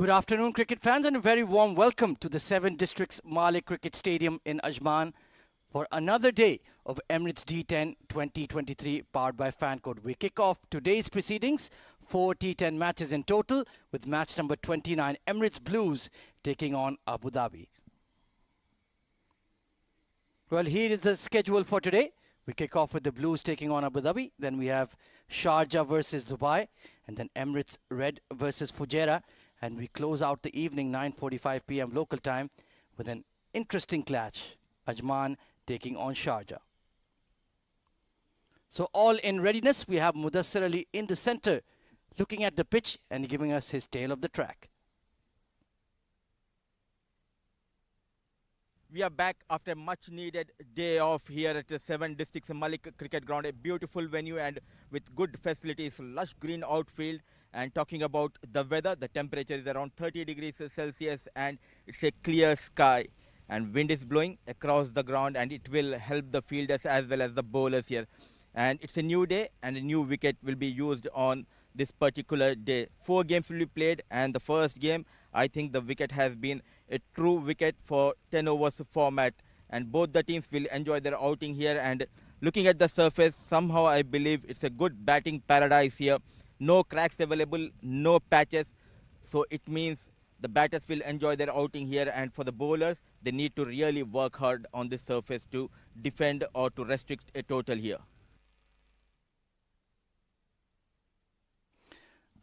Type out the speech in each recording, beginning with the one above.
Good afternoon, cricket fans, and a very warm welcome to the 7 Districts Malek Cricket Stadium in Ajman for another day of Emirates D10 2023 powered by FanCode. We kick off today's proceedings, 4 T10 matches in total, with match number 29, Emirates Blues taking on Abu Dhabi. Well, here is the schedule for today. We kick off with the Blues taking on Abu Dhabi. Then we have Sharjah versus Dubai, and then Emirates Red versus Fujairah. And we close out the evening, 9:45 p.m. local time, with an interesting clash. Ajman taking on Sharjah. So all in readiness, we have Mudassir Ali in the center, looking at the pitch and giving us his tale of the track. We are back after a much-needed day off here at the 7 Districts Malek Cricket Ground, a beautiful venue and with good facilities, lush green outfield. And talking about the weather, the temperature is around 30 degrees Celsius and it's a clear sky. And wind is blowing across the ground and it will help the fielders as well as the bowlers here. And it's a new day and a new wicket will be used on this particular day. 4 games will be played and the first game, I think the wicket has been a true wicket for 10 overs format. And both the teams will enjoy their outing here. And looking at the surface, somehow I believe it's a good batting paradise here. No cracks available, no patches. So it means the batters will enjoy their outing here. And for the bowlers, they need to really work hard on this surface to defend or to restrict a total here.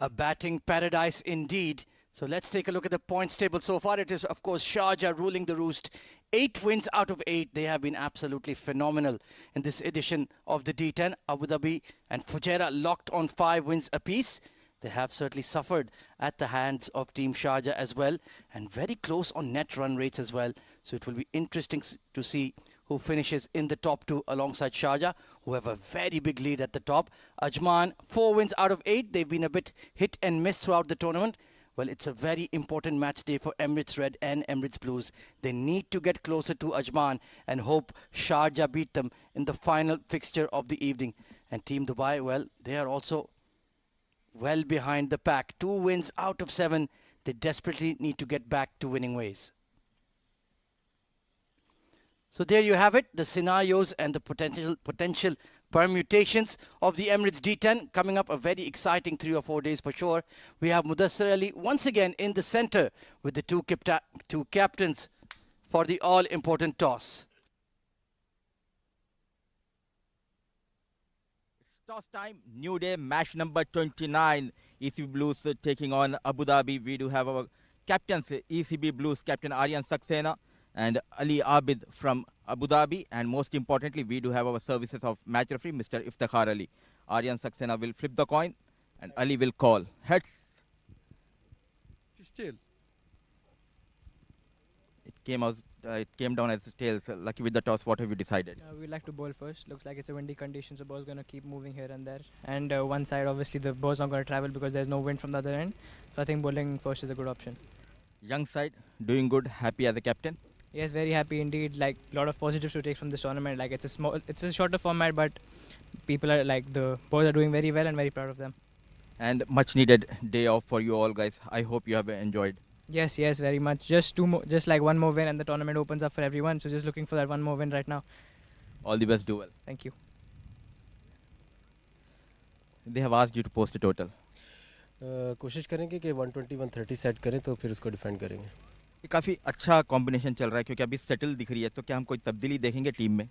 A batting paradise indeed. So let's take a look at the points table so far. It is, of course, Sharjah ruling the roost. 8 wins out of 8. They have been absolutely phenomenal in this edition of the D10. Abu Dhabi and Fujairah locked on 5 wins apiece. They have certainly suffered at the hands of Team Sharjah as well, and very close on net run rates as well. So it will be interesting to see who finishes in the top 2 alongside Sharjah, who have a very big lead at the top. Ajman, 4 wins out of 8. They've been a bit hit and miss throughout the tournament. Well, it's a very important match day for Emirates Red and Emirates Blues. They need to get closer to Ajman and hope Sharjah beat them in the final fixture of the evening. And Team Dubai, well, they are also well behind the pack. 2 wins out of 7. They desperately need to get back to winning ways. So there you have it, the scenarios and the potential permutations of the Emirates D10. Coming up, a very exciting 3 or 4 days for sure. We have Mudassir Ali once again in the center with the two captains for the all-important toss. It's toss time, new day, match number 29. ECB Blues taking on Abu Dhabi. We do have our captains, ECB Blues captain Aryan Saxena and Ali Abid from Abu Dhabi, and most importantly, we do have our services of match referee, Mr. Iftikhar Ali. Aryan Saxena will flip the coin, and Ali will call. Heads. Still. It came down as tails. Lucky with the toss. What have you decided? We like to bowl first. Looks like it's a windy condition, so ball's gonna keep moving here and there. And one side, obviously, the ball's not gonna travel because there's no wind from the other end. So I think bowling first is a good option. Young side, doing good, happy as a captain. Yes, very happy indeed. Like a lot of positives to take from this tournament. Like it's a shorter format, but people are like the boys are doing very well and very proud of them. And much needed day off for you all guys. I hope you have enjoyed. Yes, very much. Just like one more win, and the tournament opens up for everyone. So just looking for that one more win right now. All the best, do well. Thank you. They have asked you to post a total. कोशिश करेंगे कि 120-130 set करें तो फिर उसको defend करेंगे. ये काफ़ी अच्छा कॉम्बिनेशन चल रहा है क्योंकि अभी सेटल दिख रही है, तो क्या हम कोई तब्दीली देखेंगे टीम में?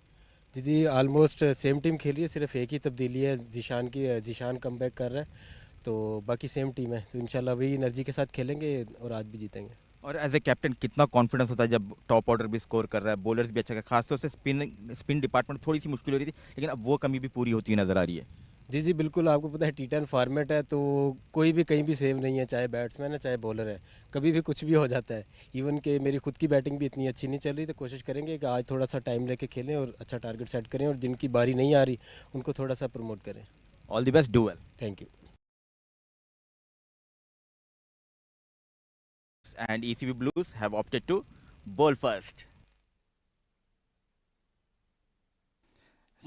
जी ऑलमोस्ट सेम टीम खेली है, सिर्फ एक ही तब्दीली है, जीशान कमबैक कर रहा है, तो बाकी सेम टीम है, तो इंशाल्लाह वही एनर्जी के साथ खेलेंगे और आज भी जीतेंगे. और एज ए कैप्टन कितना कॉन्फिडेंस होता है जब टॉप ऑर्डर भी स्कोर कर रहा है, बॉलर्स भी अच्छा कर, खासतौर से स्पिन डिपार्टमेंट थोड़ी सी मुश्किल हो रही थी, लेकिन अब वो कमी भी पूरी होती हुई नज़र आ रही है. जी बिल्कुल. आपको पता है T10 फॉर्मेट है, तो कोई भी कहीं भी सेव नहीं है, चाहे बैट्समैन है चाहे बॉलर है, कभी भी कुछ भी हो जाता है. इवन कि मेरी खुद की बैटिंग भी इतनी अच्छी नहीं चल रही, तो कोशिश करेंगे कि आज थोड़ा सा टाइम लेके खेलें और अच्छा टारगेट सेट करें, और जिनकी बारी नहीं आ रही उनको थोड़ा सा प्रमोट करें. All the best, do well. Thank you. And ECB Blues have opted to bowl first.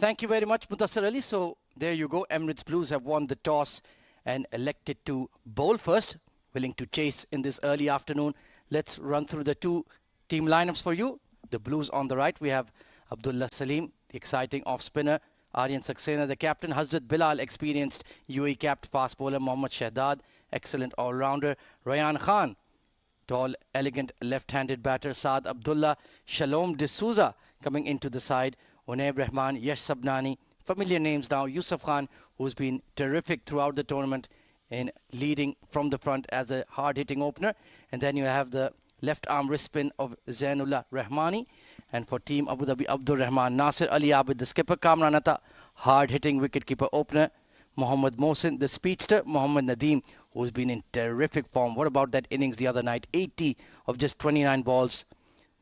Thank you very much, Mudassir Ali. So there you go. Emirates Blues have won the toss and elected to bowl first. willing to chase in this early afternoon. Let's run through the two team lineups for you. The Blues on the right, we have Abdullah Salim, the exciting off-spinner. Aryan Saxena, the captain. Hazrat Bilal, experienced UAE capped fast bowler. Mohammad Shahdad, excellent all-rounder. Rayan Khan, tall, elegant left-handed batter. Saad Abdullah, Shalom D'Souza coming into the side. Unaib Rahman, Yash Sabnani, familiar names now. Yusuf Khan, who's been terrific throughout the tournament in leading from the front as a hard-hitting opener. And then you have the left arm wrist spin of Zainullah Rahmani. And for Team Abu Dhabi, Abdur Rahman, Nasir Ali Abid, the skipper. Kamran Atta, hard-hitting wicketkeeper opener. Mohammad Mohsin, the speedster. Mohammad Nadeem, who's been in terrific form. What about that innings the other night? 80 of just 29 balls.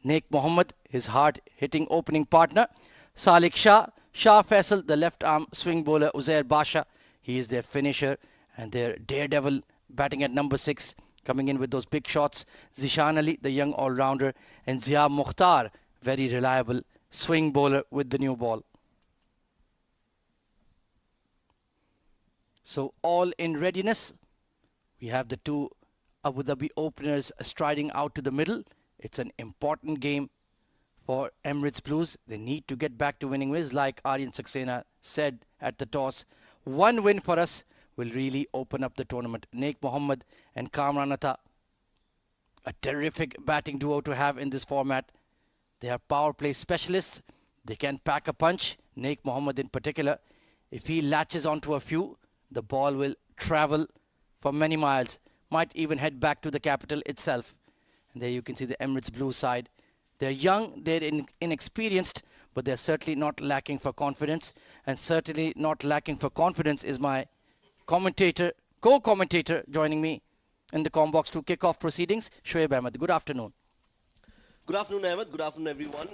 Naik Mohammed, his hard-hitting opening partner. Salik Shah, Shah Faisal, the left-arm swing bowler. Uzair Basha, he is their finisher. And their daredevil batting at number 6, coming in with those big shots. Zishan Ali, the young all-rounder. And Zia Mukhtar, very reliable swing bowler with the new ball. So all in readiness. We have the two Abu Dhabi openers striding out to the middle. It's an important game for Emirates Blues. They need to get back to winning ways, like Aryan Saxena said at the toss. One win for us will really open up the tournament. Naik Mohammed and Kamran Atta, a terrific batting duo to have in this format. They are power play specialists. They can pack a punch. Naik Mohammed in particular, if he latches onto a few, the ball will travel for many miles, might even head back to the capital itself. And there you can see the Emirates Blue side. They're young, they're inexperienced, but they're certainly not lacking for confidence. And certainly not lacking for confidence is my co-commentator joining me in the comm box to kick off proceedings, Shoaib Ahmed. Good afternoon. Good afternoon, Ahmed. Good afternoon, everyone.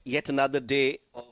Yet another day of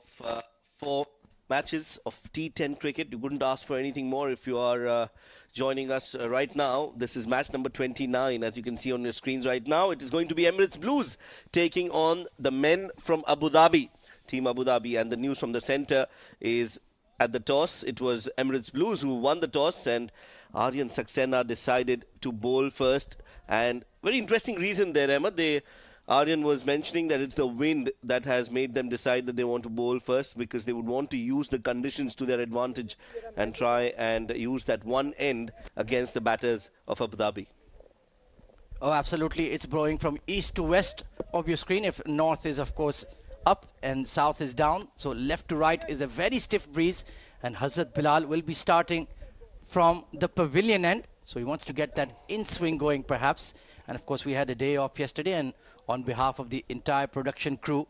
4 matches of T10 cricket. You couldn't ask for anything more if you are joining us right now. This is match number 29, as you can see on your screens right now. It is going to be Emirates Blues taking on the men from Abu Dhabi, Team Abu Dhabi. And the news from the centre is at the toss, it was Emirates Blues who won the toss, and Aryan Saxena decided to bowl first. And very interesting reason there, Ahmed. Aryan was mentioning that it's the wind that has made them decide that they want to bowl first, because they would want to use the conditions to their advantage and try and use that one end against the batters of Abu Dhabi. Oh, absolutely. It's blowing from east to west of your screen. If north is, of course, up and south is down. So left to right is a very stiff breeze. And Hazrat Bilal will be starting from the pavilion end. So he wants to get that in-swing going, perhaps. And, of course, we had a day off yesterday. And on behalf of the entire production crew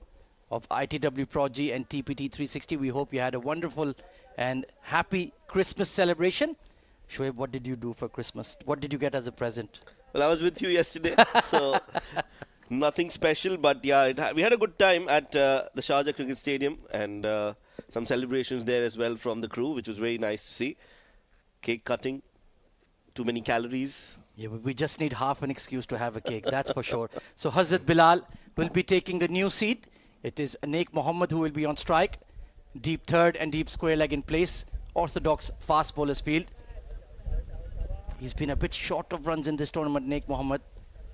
of ITW Pro G and TPT 360, we hope you had a wonderful and happy Christmas celebration. Shoaib, what did you do for Christmas? What did you get as a present? Well, I was with you yesterday, so nothing special. But, yeah, we had a good time at the Sharjah Cricket Stadium, and some celebrations there as well from the crew, which was very nice to see. Cake cutting, too many calories. Yeah, but we just need half an excuse to have a cake, that's for sure. So Hazrat Bilal will be taking the new seat. It is Naik Mohammed who will be on strike. Deep third and deep square leg in place. Orthodox fast bowlers field. He's been a bit short of runs in this tournament, Naik Mohammed.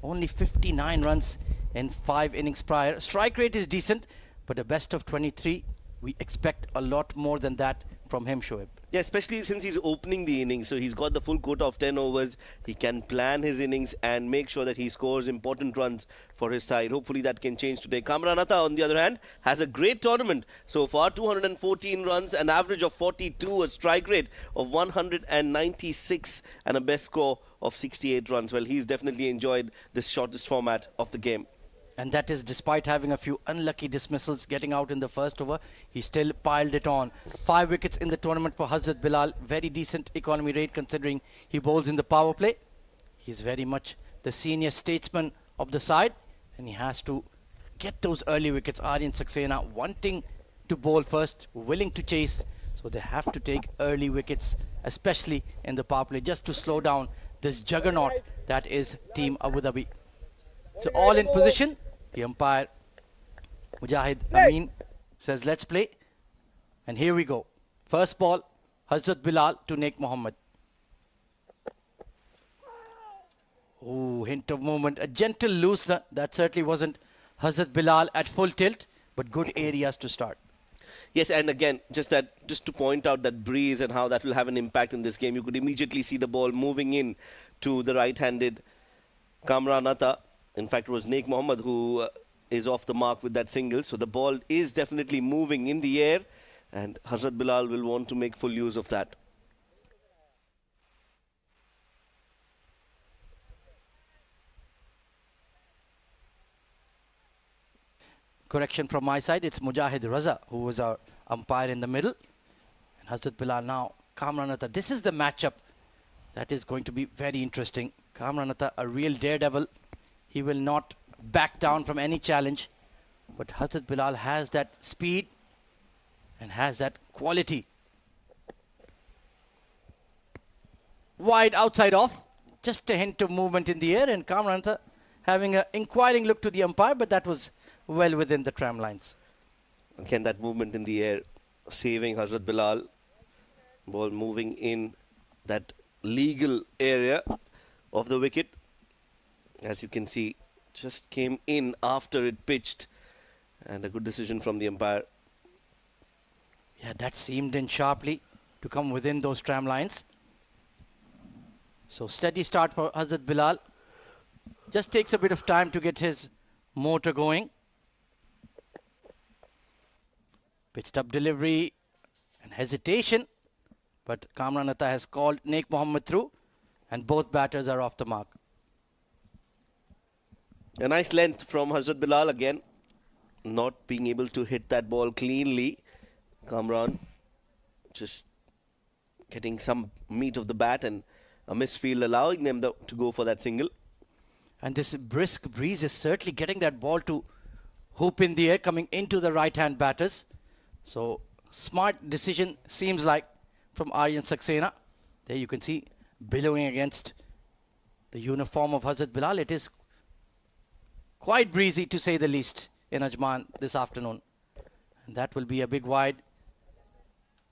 Only 59 runs in 5 innings prior. Strike rate is decent, but a best of 23. We expect a lot more than that from him, Shoaib. Yeah, especially since he's opening the innings, so he's got the full quota of 10 overs. He can plan his innings and make sure that he scores important runs for his side. Hopefully that can change today. Kamran Atta, on the other hand, has a great tournament so far. 214 runs, an average of 42, a strike rate of 196, and a best score of 68 runs. Well, he's definitely enjoyed this shortest format of the game. And that is despite having a few unlucky dismissals, getting out in the first over. He still piled it on. 5 wickets in the tournament for Hazrat Bilal. Very decent economy rate considering he bowls in the power play. He's very much the senior statesman of the side, and he has to get those early wickets. Aryan Saxena wanting to bowl first, willing to chase. So they have to take early wickets, especially in the power play, just to slow down this juggernaut that is Team Abu Dhabi. So all in position. The umpire, Mujahid Amin, says let's play. And here we go. First ball, Hazrat Bilal to Naik Mohammed. Ooh, hint of movement. A gentle loosener. That certainly wasn't Hazrat Bilal at full tilt, but good areas to start. Yes, and again, just to point out that breeze and how that will have an impact in this game, you could immediately see the ball moving in to the right-handed Kamran Atta. In fact, it was Naik Mohammed who is off the mark with that single. So the ball is definitely moving in the air, and Hazrat Bilal will want to make full use of that. Correction from my side, it's Mujahid Raza who was our umpire in the middle. And Hazrat Bilal now, Kamran Atta. This is the matchup that is going to be very interesting. Kamran Atta, a real daredevil. He will not back down from any challenge. But Hazrat Bilal has that speed and has that quality. Wide outside off. Just a hint of movement in the air, and Kamran Atta having an inquiring look to the umpire, but that was well within the tram lines. Again, that movement in the air saving Hazrat Bilal. Ball moving in that legal area of the wicket. As you can see, just came in after it pitched, and a good decision from the umpire. Yeah, that seamed in sharply to come within those tram lines. So steady start for Hazrat Bilal. Just takes a bit of time to get his motor going. Pitched up delivery and hesitation, but Kamran Atta has called Naik Mohammed through, and both batters are off the mark. A nice length from Hazrat Bilal again, not being able to hit that ball cleanly. Kamran just getting some meat of the bat, and a misfield allowing them to go for that single. And this brisk breeze is certainly getting that ball to hoop in the air, coming into the right-hand batters. So smart decision seems like from Aryan Saxena. There you can see billowing against the uniform of Hazrat Bilal. It is quite breezy to say the least in Ajman this afternoon. And that will be a big wide.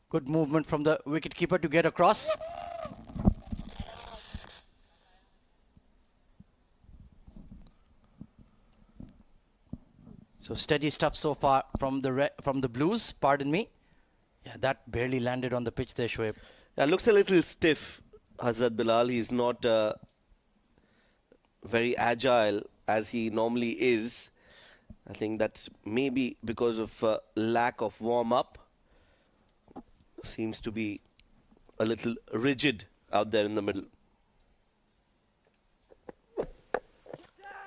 Good movement from the wicketkeeper to get across. So steady stuff so far from the Blues, pardon me. Yeah, that barely landed on the pitch there, Shoaib. Yeah, looks a little stiff, Hazrat Bilal. He's not very agile as he normally is. I think that's maybe because of lack of warm-up. Seems to be a little rigid out there in the middle.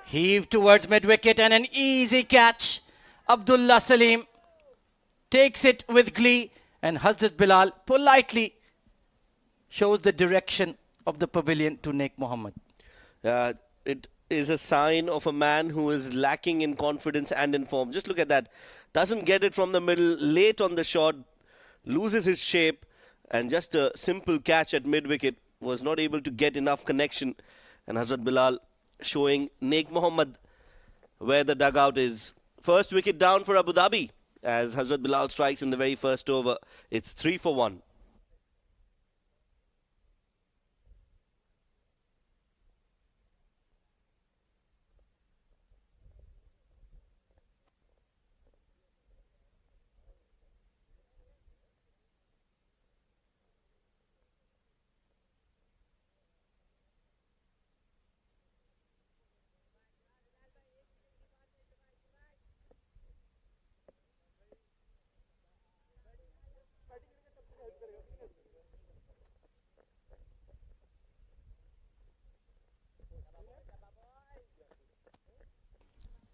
Heave towards mid-wicket and an easy catch. Abdullah Salim takes it with glee, and Hazrat Bilal politely shows the direction of the pavilion to Naik Mohammed. It is a sign of a man who is lacking in confidence and in form. Just look at that. Doesn't get it from the middle, late on the shot, loses his shape, and just a simple catch at mid-wicket, was not able to get enough connection. And Hazrat Bilal showing Naik Mohammed where the dugout is. First wicket down for Abu Dhabi as Hazrat Bilal strikes in the very first over. It's 3 for 1.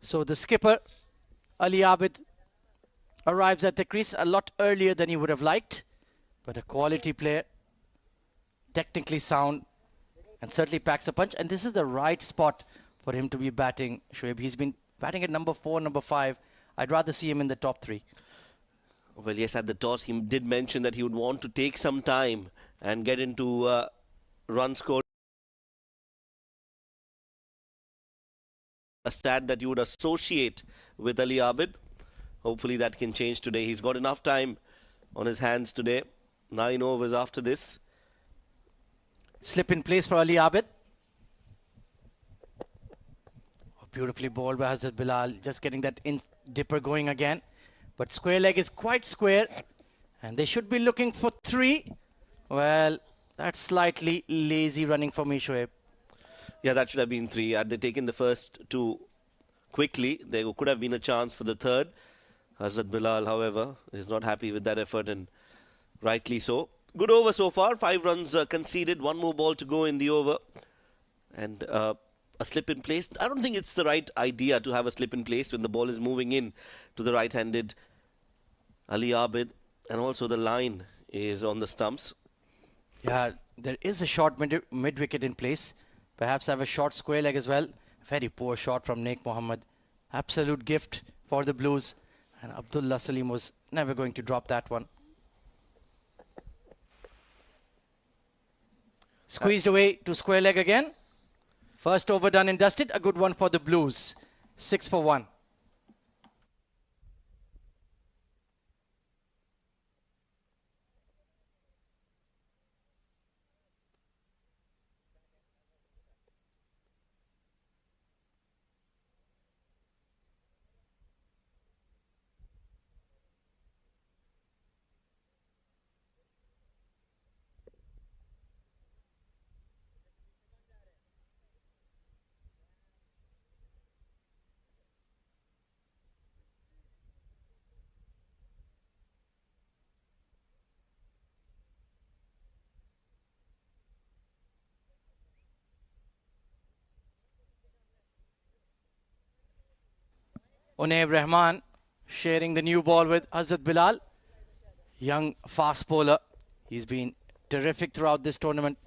So the skipper, Ali Abid, arrives at the crease a lot earlier than he would have liked, but a quality player, technically sound, and certainly packs a punch. And this is the right spot for him to be batting, Shoaib. He's been batting at number 4, number 5. I'd rather see him in the top 3. Well, yes, at the toss, he did mention that he would want to take some time and get into run score. A stat that you would associate with Ali Abid. Hopefully that can change today. He's got enough time on his hands today. 9 overs after this. Slip in place for Ali Abid. Beautifully bowled by Hazrat Bilal, just getting that in dipper going again. But square leg is quite square, and they should be looking for 3. Well, that's slightly lazy running for me, Shoaib. Yeah, that should have been 3. Had they taken the first 2 quickly, there could have been a chance for the third. Hazrat Bilal, however, is not happy with that effort, and rightly so. Good over so far. 5 runs conceded. 1 more ball to go in the over. And a slip in place. I don't think it's the right idea to have a slip in place when the ball is moving in to the right-handed Ali Abid. And also the line is on the stumps. Yeah, there is a short mid-wicket in place. Perhaps have a short square leg as well. Very poor shot from Naik Mohammed. Absolute gift for the Blues. And Abdullah Salim was never going to drop that one. Squeezed away to square leg again. First over done and dusted. A good one for the Blues. 6 for 1. Unaib Rahman sharing the new ball with Hazrat Bilal. Young fast bowler. He's been terrific throughout this tournament.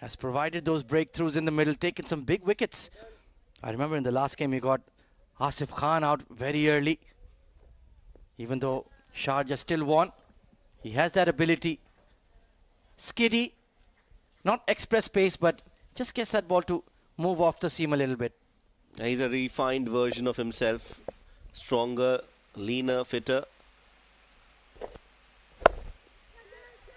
Has provided those breakthroughs in the middle, taken some big wickets. I remember in the last game he got Asif Khan out very early. Even though Sharjah still won, he has that ability. Skiddy, not express pace, but just gets that ball to move off the seam a little bit. He's a refined version of himself. Stronger, leaner, fitter.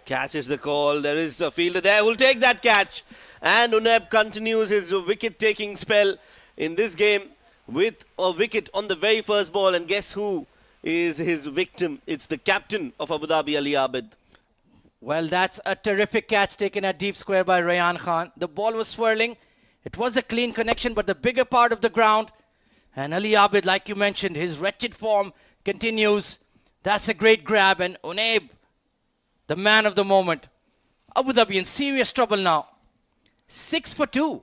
Catches the call. There is a fielder there who'll take that catch. And Unaib continues his wicket-taking spell in this game with a wicket on the very first ball. And guess who is his victim? It's the captain of Abu Dhabi, Ali Abid. Well, that's a terrific catch taken at deep square by Rayan Khan. The ball was swirling. It was a clean connection, but the bigger part of the ground. And Ali Abid, like you mentioned, his wretched form continues. That's a great grab. And Unaib, the man of the moment. Abu Dhabi in serious trouble now. 6 for 2.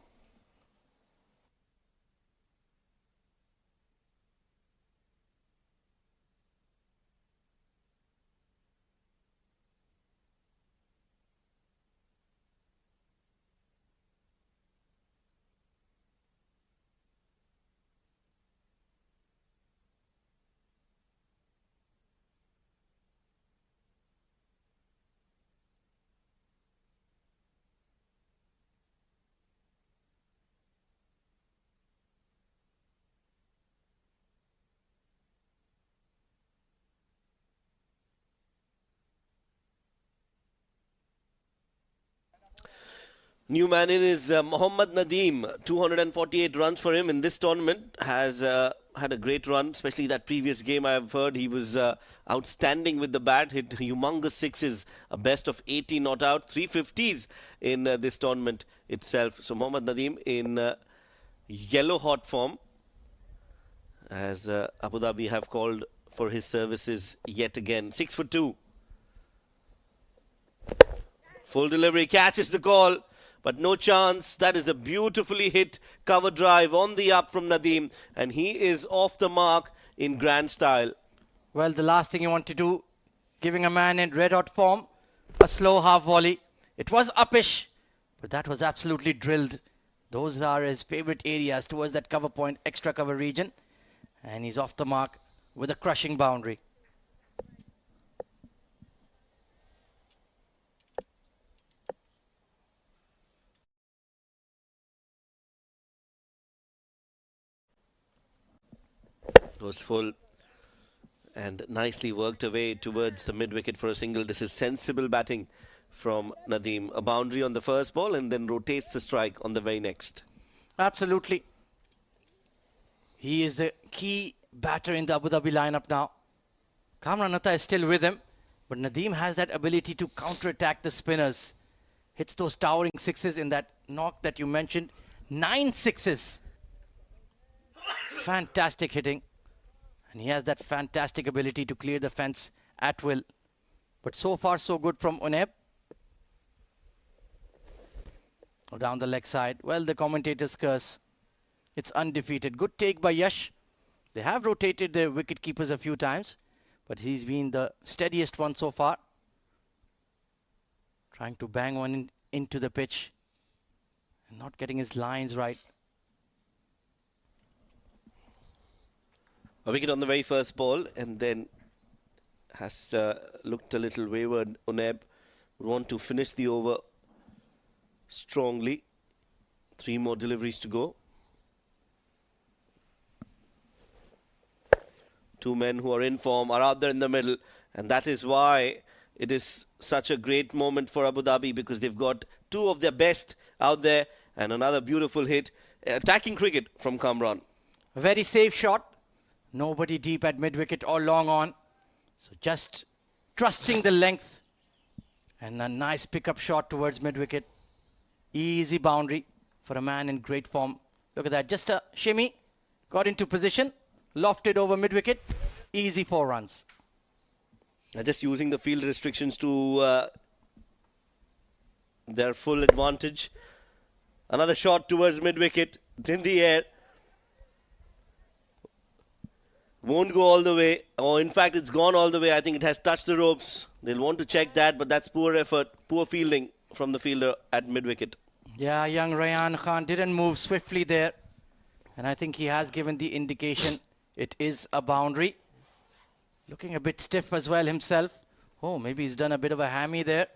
New man in is Mohammad Nadeem. 248 runs for him in this tournament. Has had a great run, especially that previous game. I've heard he was outstanding with the bat. Hit humongous sixes, a best of 80 not out, 350s in this tournament itself. So Mohammad Nadeem in yellow hot form, as Abu Dhabi have called for his services yet again. 6 for 2. Full delivery, catches the call. But no chance. That is a beautifully hit cover drive on the up from Nadeem. And he is off the mark in grand style. Well, the last thing you want to do, giving a man in red hot form, a slow half volley. It was uppish, but that was absolutely drilled. Those are his favorite areas towards that cover point, extra cover region. And he's off the mark with a crushing boundary. Was full and nicely worked away towards the mid-wicket for a single. This is sensible batting from Nadeem. A boundary on the first ball and then rotates the strike on the very next. Absolutely. He is the key batter in the Abu Dhabi lineup now. Kamran Atta is still with him, but Nadeem has that ability to counter-attack the spinners. Hits those towering sixes in that knock that you mentioned. 9 sixes. Fantastic hitting. And he has that fantastic ability to clear the fence at will. But so far, so good from Uneb. Oh, down the leg side. Well, the commentators curse. It's undefeated. Good take by Yash. They have rotated their wicket keepers a few times, but he's been the steadiest one so far. Trying to bang one into the pitch and not getting his lines right. A wicket on the very first ball, and then has looked a little wayward. Uneb would want to finish the over strongly. 3 more deliveries to go. 2 men who are in form are out there in the middle, and that is why it is such a great moment for Abu Dhabi, because they've got 2 of their best out there, and another beautiful hit. Attacking cricket from Kamran. A very safe shot. Nobody deep at mid-wicket or long on. So just trusting the length. And a nice pickup shot towards mid-wicket. Easy boundary for a man in great form. Look at that. Just a shimmy. Got into position. Lofted over mid-wicket. Easy 4 runs. Just using the field restrictions to their full advantage. Another shot towards mid-wicket. It's in the air. Won't go all the way. Or in fact, it's gone all the way. I think it has touched the ropes. They'll want to check that, but that's poor effort, poor fielding from the fielder at mid-wicket. Yeah, young Rayan Khan didn't move swiftly there. And I think he has given the indication it is a boundary. Looking a bit stiff as well himself. Oh, maybe he's done a bit of a hammy there.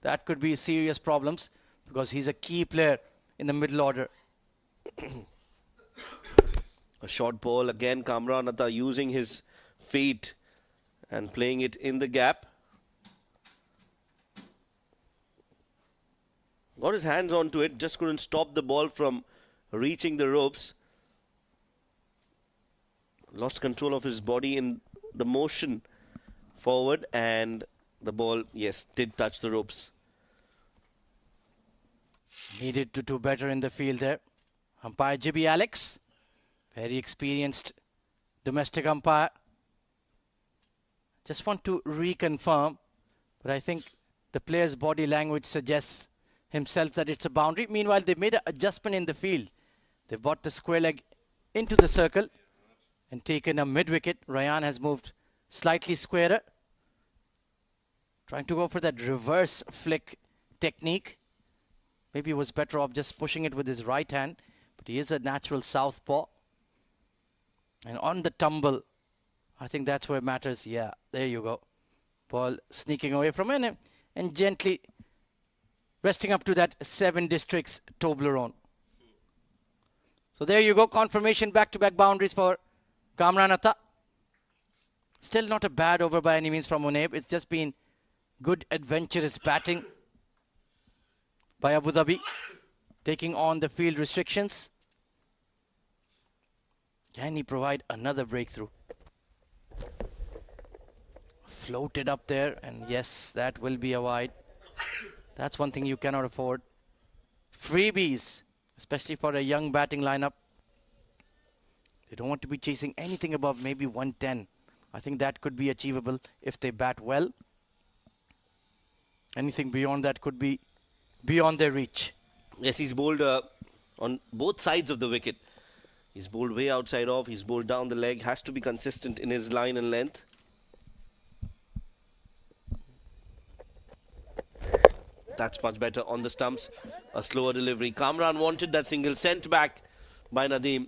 That could be serious problems because he's a key player in the middle order. A short ball again. Kamran Atta using his feet and playing it in the gap. Got his hands onto it, just couldn't stop the ball from reaching the ropes. Lost control of his body in the motion forward, and the ball, yes, did touch the ropes. Needed to do better in the field there. Umpire Jibby Alex, very experienced domestic umpire. Just want to reconfirm, but I think the player's body language suggests himself that it's a boundary. Meanwhile, they made an adjustment in the field. They've brought the square leg into the circle and taken a mid-wicket. Rayan has moved slightly squarer. Trying to go for that reverse flick technique. Maybe he was better off just pushing it with his right hand, but he is a natural southpaw. And on the tumble, I think that's where it matters. Yeah, there you go. Ball sneaking away from him and gently resting up to that 7 districts Toblerone. So there you go. Confirmation back-to-back boundaries for Kamran Atta. Still not a bad over by any means from Uneb. It's just been good adventurous batting by Abu Dhabi, taking on the field restrictions. Can he provide another breakthrough? Floated up there, and yes, that will be a wide. That's one thing you cannot afford. Freebies, especially for a young batting lineup. They don't want to be chasing anything above maybe 110. I think that could be achievable if they bat well. Anything beyond that could be beyond their reach. Yes, he's bowled on both sides of the wicket. He's bowled way outside off. He's bowled down the leg. Has to be consistent in his line and length. That's much better on the stumps. A slower delivery. Kamran wanted that single, sent back by Nadeem.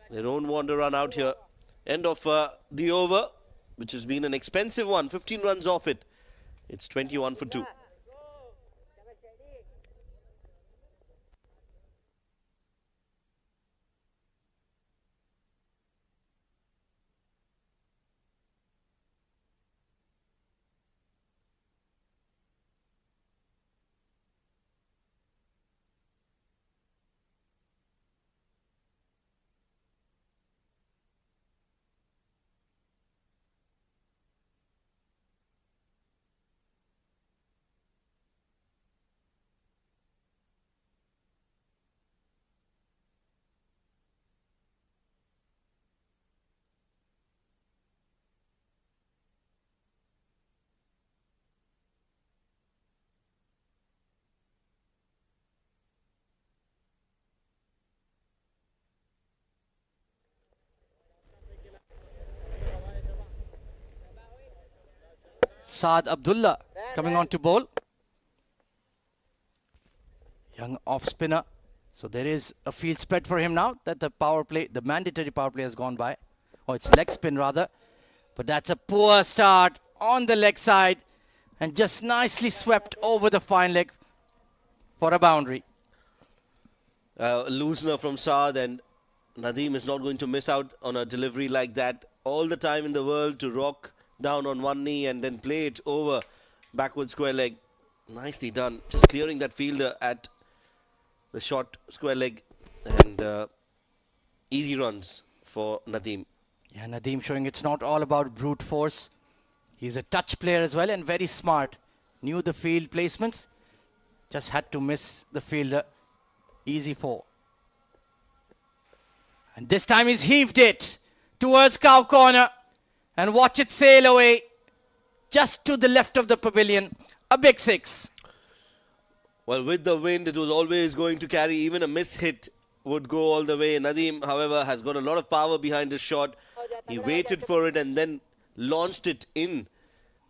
They don't want to run out here. End of the over, which has been an expensive one. 15 runs off it. It's 21 for 2. Saad Abdullah coming on to bowl. Young off spinner. So there is a field spread for him now that the power play, the mandatory power play has gone by. Or it's leg spin rather. But that's a poor start on the leg side. And just nicely swept over the fine leg for a boundary. Loosener from Saad, and Nadeem is not going to miss out on a delivery like that. All the time in the world to rock down on one knee and then play it over backward square leg. Nicely done. Just clearing that fielder at the short square leg, and easy runs for Nadeem. Yeah, Nadeem showing it's not all about brute force. He's a touch player as well and very smart. Knew the field placements. Just had to miss the fielder. Easy 4. And this time he's heaved it towards cow corner. And watch it sail away. Just to the left of the pavilion. A big 6. Well, with the wind, it was always going to carry. Even a miss hit would go all the way. Nadeem, however, has got a lot of power behind his shot. He waited for it and then launched it in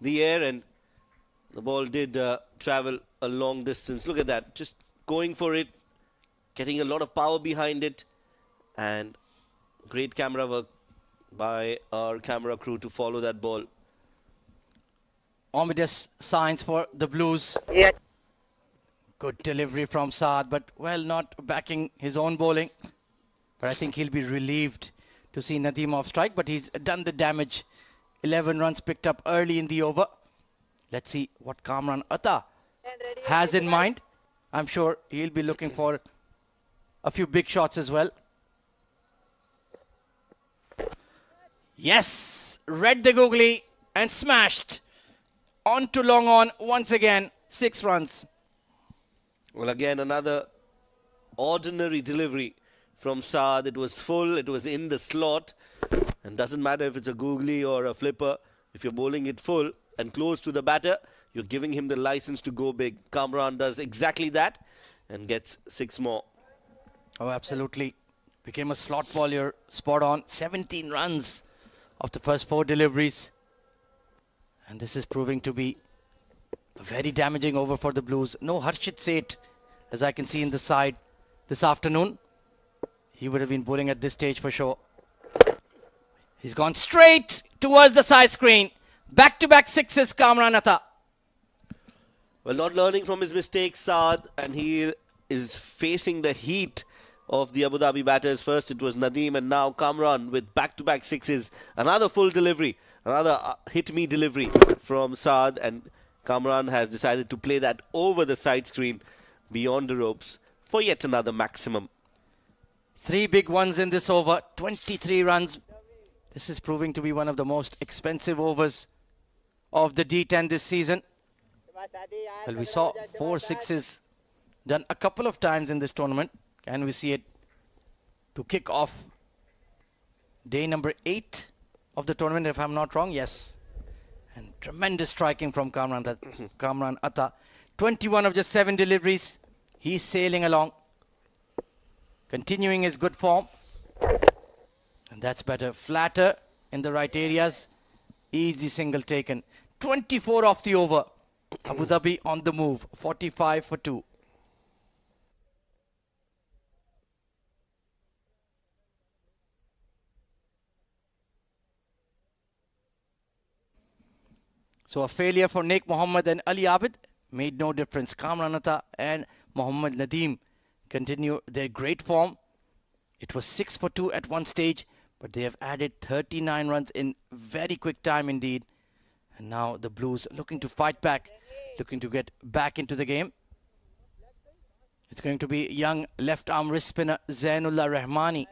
the air, and the ball did travel a long distance. Look at that, just going for it, getting a lot of power behind it, and great camera work by our camera crew to follow that ball. Ominous signs for the Blues. Yeah. Good delivery from Saad, but well, not backing his own bowling. But I think he'll be relieved to see Nadeem off strike, but he's done the damage. 11 runs picked up early in the over. Let's see what Kamran Atta has in mind. I'm sure he'll be looking for a few big shots as well. Yes, read the googly and smashed. On to long on once again. 6 runs. Well, again, another ordinary delivery from Saad. It was full, it was in the slot. And doesn't matter if it's a googly or a flipper. If you're bowling it full and close to the batter, you're giving him the license to go big. Kamran does exactly that and gets 6 more. Oh, absolutely. Became a slot bowler, spot on. 17 runs of the first 4 deliveries. And this is proving to be a very damaging over for the Blues. No Harshit Seth, as I can see in the side this afternoon. He would have been bowling at this stage for sure. He's gone straight towards the side screen. Back-to-back 6s, Kamran Atta. Well, not learning from his mistakes, Saad, and he is facing the heat of the Abu Dhabi batters. First it was Nadeem, and now Kamran with back-to-back 6s. Another full delivery, another hit-me delivery from Saad, and Kamran has decided to play that over the side screen beyond the ropes for yet another maximum. 3 big ones in this over, 23 runs. This is proving to be one of the most expensive overs of the D10 this season. Well, we saw 4 6s done a couple of times in this tournament. Can we see it to kick off day number 8 of the tournament, if I'm not wrong? Yes. And tremendous striking from Kamran Atta. 21 of just 7 deliveries. He's sailing along. Continuing his good form. And that's better. Flatter in the right areas. Easy single taken. 24 off the over. Abu Dhabi on the move. 45 for 2. So a failure for Naik Mohammed and Ali Abid made no difference. Kamran Atta and Mohammad Nadeem continue their great form. It was 6 for 2 at one stage, but they have added 39 runs in very quick time indeed. And now the Blues looking to fight back, looking to get back into the game. It's going to be young left arm wrist spinner Zainullah Rahmani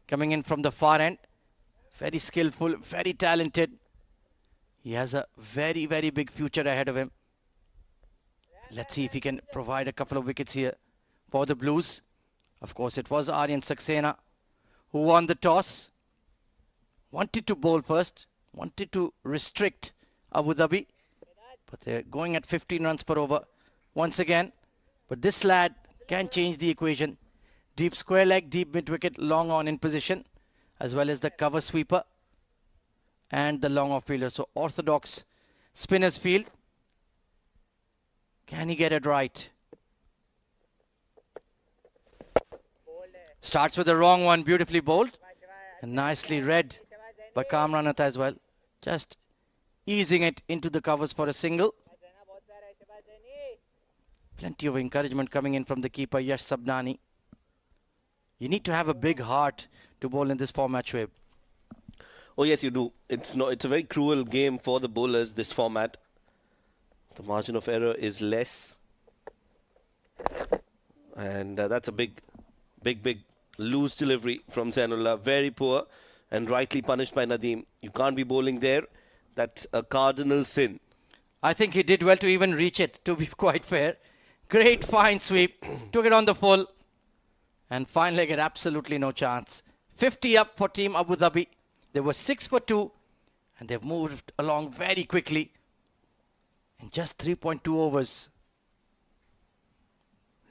coming in from the far end. Very skillful, very talented. He has a very, very big future ahead of him. Let's see if he can provide a couple of wickets here for the Blues. Of course, it was Aryan Saxena who won the toss. Wanted to bowl first. Wanted to restrict Abu Dhabi. But they're going at 15 runs per over once again. But this lad can change the equation. Deep square leg, deep mid-wicket, long on in position. As well as the cover sweeper and the long off fielder. So orthodox spinner's field. Can he get it right? Starts with the wrong one, beautifully bowled. And nicely read by Kamranatha as well. Just easing it into the covers for a single. Plenty of encouragement coming in from the keeper, Yash Sabnani. You need to have a big heart to bowl in this format, Shoaib. Oh yes, you do. It's a very cruel game for the bowlers, this format. The margin of error is less. And that's a big loose delivery from Zainullah. Very poor and rightly punished by Nadeem. You can't be bowling there. That's a cardinal sin. I think he did well to even reach it, to be quite fair. Great fine sweep. Took it on the full. And fine leg had absolutely no chance. 50 up for Team Abu Dhabi. They were 6 for 2. And they've moved along very quickly. In just 3.2 overs.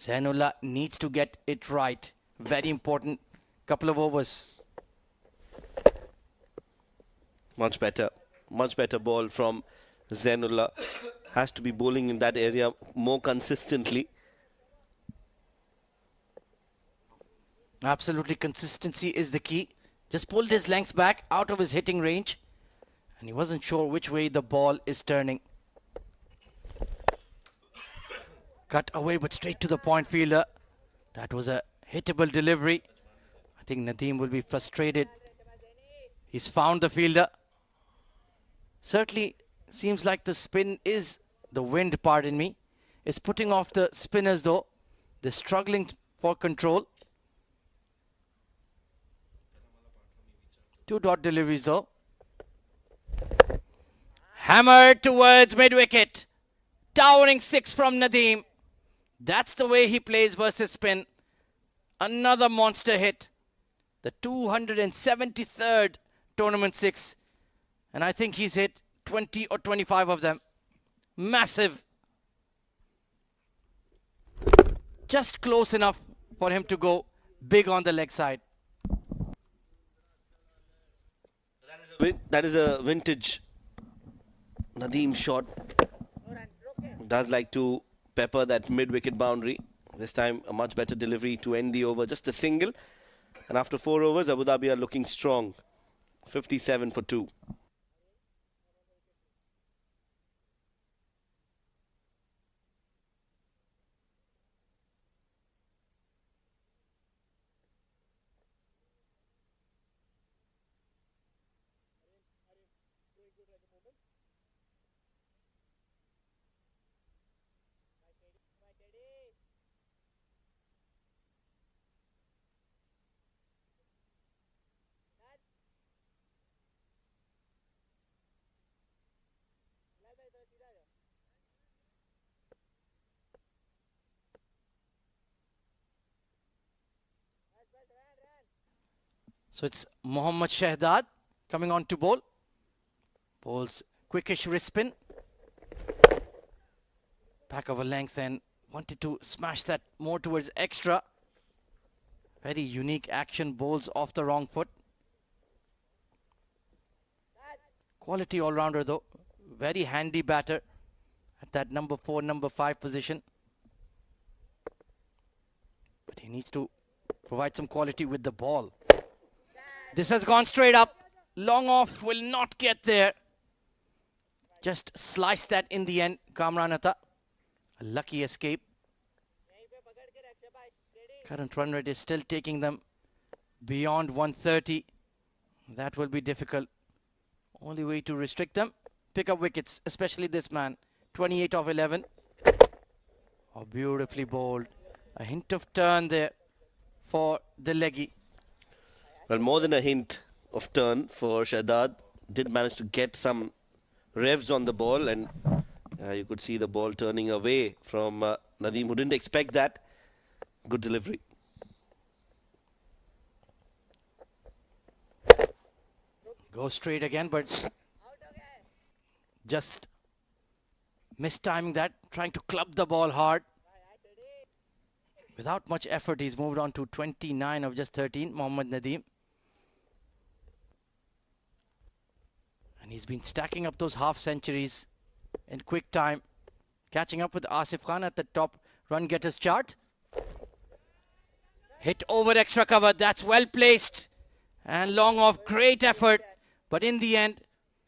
Zainullah needs to get it right. Very important couple of overs. Much better ball from Zainullah. Has to be bowling in that area more consistently. Absolutely, consistency is the key. Just pulled his length back out of his hitting range. And he wasn't sure which way the ball is turning. Cut away but straight to the point fielder. That was a hittable delivery. I think Nadeem will be frustrated. He's found the fielder. Certainly seems like the spin is the wind, pardon me. Is putting off the spinners though. They're struggling for control. 2 dot deliveries though. Hammered towards mid-wicket. Towering 6 from Nadeem. That's the way he plays versus spin. Another monster hit. The 273rd tournament 6. And I think he's hit 20 or 25 of them. Massive. Just close enough for him to go big on the leg side. That is a vintage Nadeem shot. Does like to pepper that mid-wicket boundary. This time a much better delivery to end the over. Just a single. And after 4 overs, Abu Dhabi are looking strong. 57 for 2. So it's Mohammad Shahdad coming on to bowl. Bowls quickish wrist spin. Back of a length and wanted to smash that more towards extra. Very unique action. Bowls off the wrong foot. Quality all-rounder though. Very handy batter at that number 4, number 5 position. But he needs to provide some quality with the ball. This has gone straight up. Long off will not get there. Just sliced that in the end. Kamranatha. A lucky escape. Current run rate is still taking them beyond 130. That will be difficult. Only way to restrict them. Pick up wickets, especially this man. 28 of 11. Oh, beautifully bowled. A hint of turn there for the leggy. Well, more than a hint of turn for Shahdad. Did manage to get some revs on the ball, and you could see the ball turning away from Nadeem, who didn't expect that. Good delivery. Go straight again, but just mistiming that, trying to club the ball hard. Without much effort, he's moved on to 29 of just 13, Mohammad Nadeem. And he's been stacking up those half centuries. in quick time. Catching up with Asif Khan at the top run getters chart. Hit over extra cover. That's well placed. And long off. Great effort. But in the end,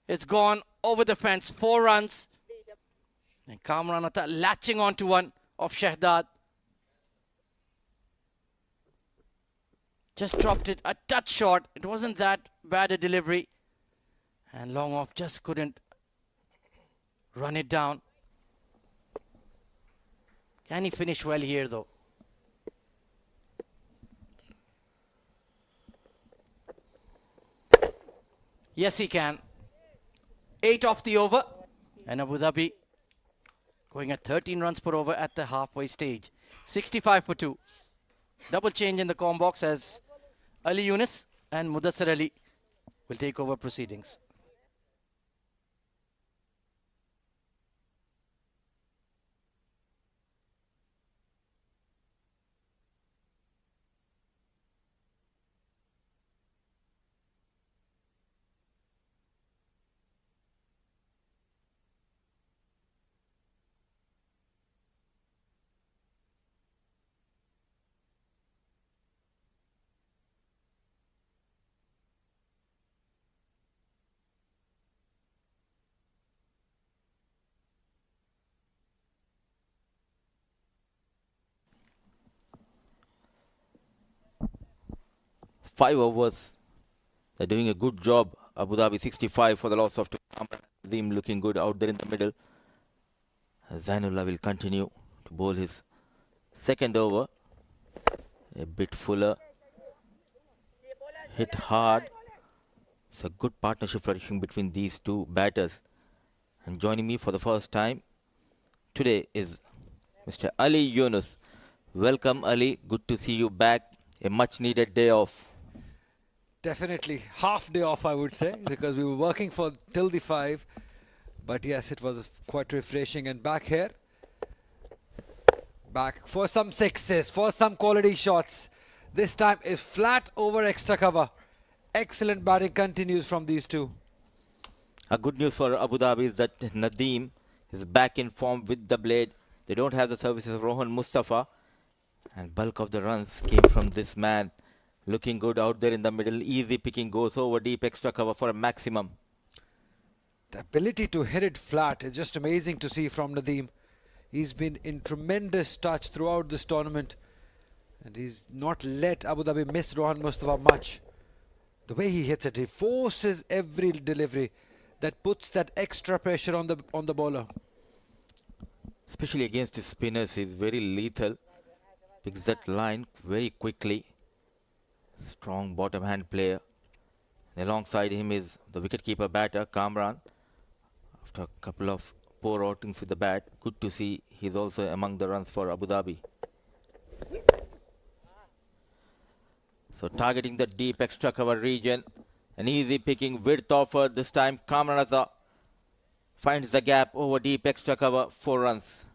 it's gone over the fence. 4 runs. And Kamran Atta latching onto one of Shahdad. Just dropped it a touch short. It wasn't that bad a delivery. And long off just couldn't run it down. Can he finish well here though? Yes, he can. 8 off the over. And Abu Dhabi going at 13 runs per over at the halfway stage. 65 for 2. Double change in the com box as Ali Yunus and Mudassar Ali will take over proceedings. Five overs. They're doing a good job. Abu Dhabi 65 for the loss of 2. Nadeem looking good out there in the middle. Zainullah will continue to bowl his second over. A bit fuller. Hit hard. It's a good partnership flourishing between these two batters. And joining me for the first time today is Mr. Ali Yunus. Welcome, Ali. Good to see you back. A much needed day off. Definitely half day off, I would say, because we were working for till the 5. But yes, it was quite refreshing. And back here, back for some sixes, for some quality shots. This time is flat over extra cover. Excellent batting continues from these two. Good news for Abu Dhabi is that Nadeem is back in form with the blade. They don't have the services of Rohan Mustafa. And bulk of the runs came from this man. Looking good out there in the middle. Easy picking, goes over deep extra cover for a maximum. The ability to hit it flat is just amazing to see from Nadeem. He's been in tremendous touch throughout this tournament. And he's not let Abu Dhabi miss Rohan Mustafa much. The way he hits it, he forces every delivery that puts that extra pressure on the bowler. Especially against his spinners, he's very lethal. Picks that line very quickly. Strong bottom hand player. And alongside him is the wicketkeeper batter, Kamran. After a couple of poor outings with the bat, good to see he's also among the runs for Abu Dhabi. So targeting the deep extra cover region. An easy picking width offer. This time Kamran Azhar finds the gap over deep extra cover, 4 runs.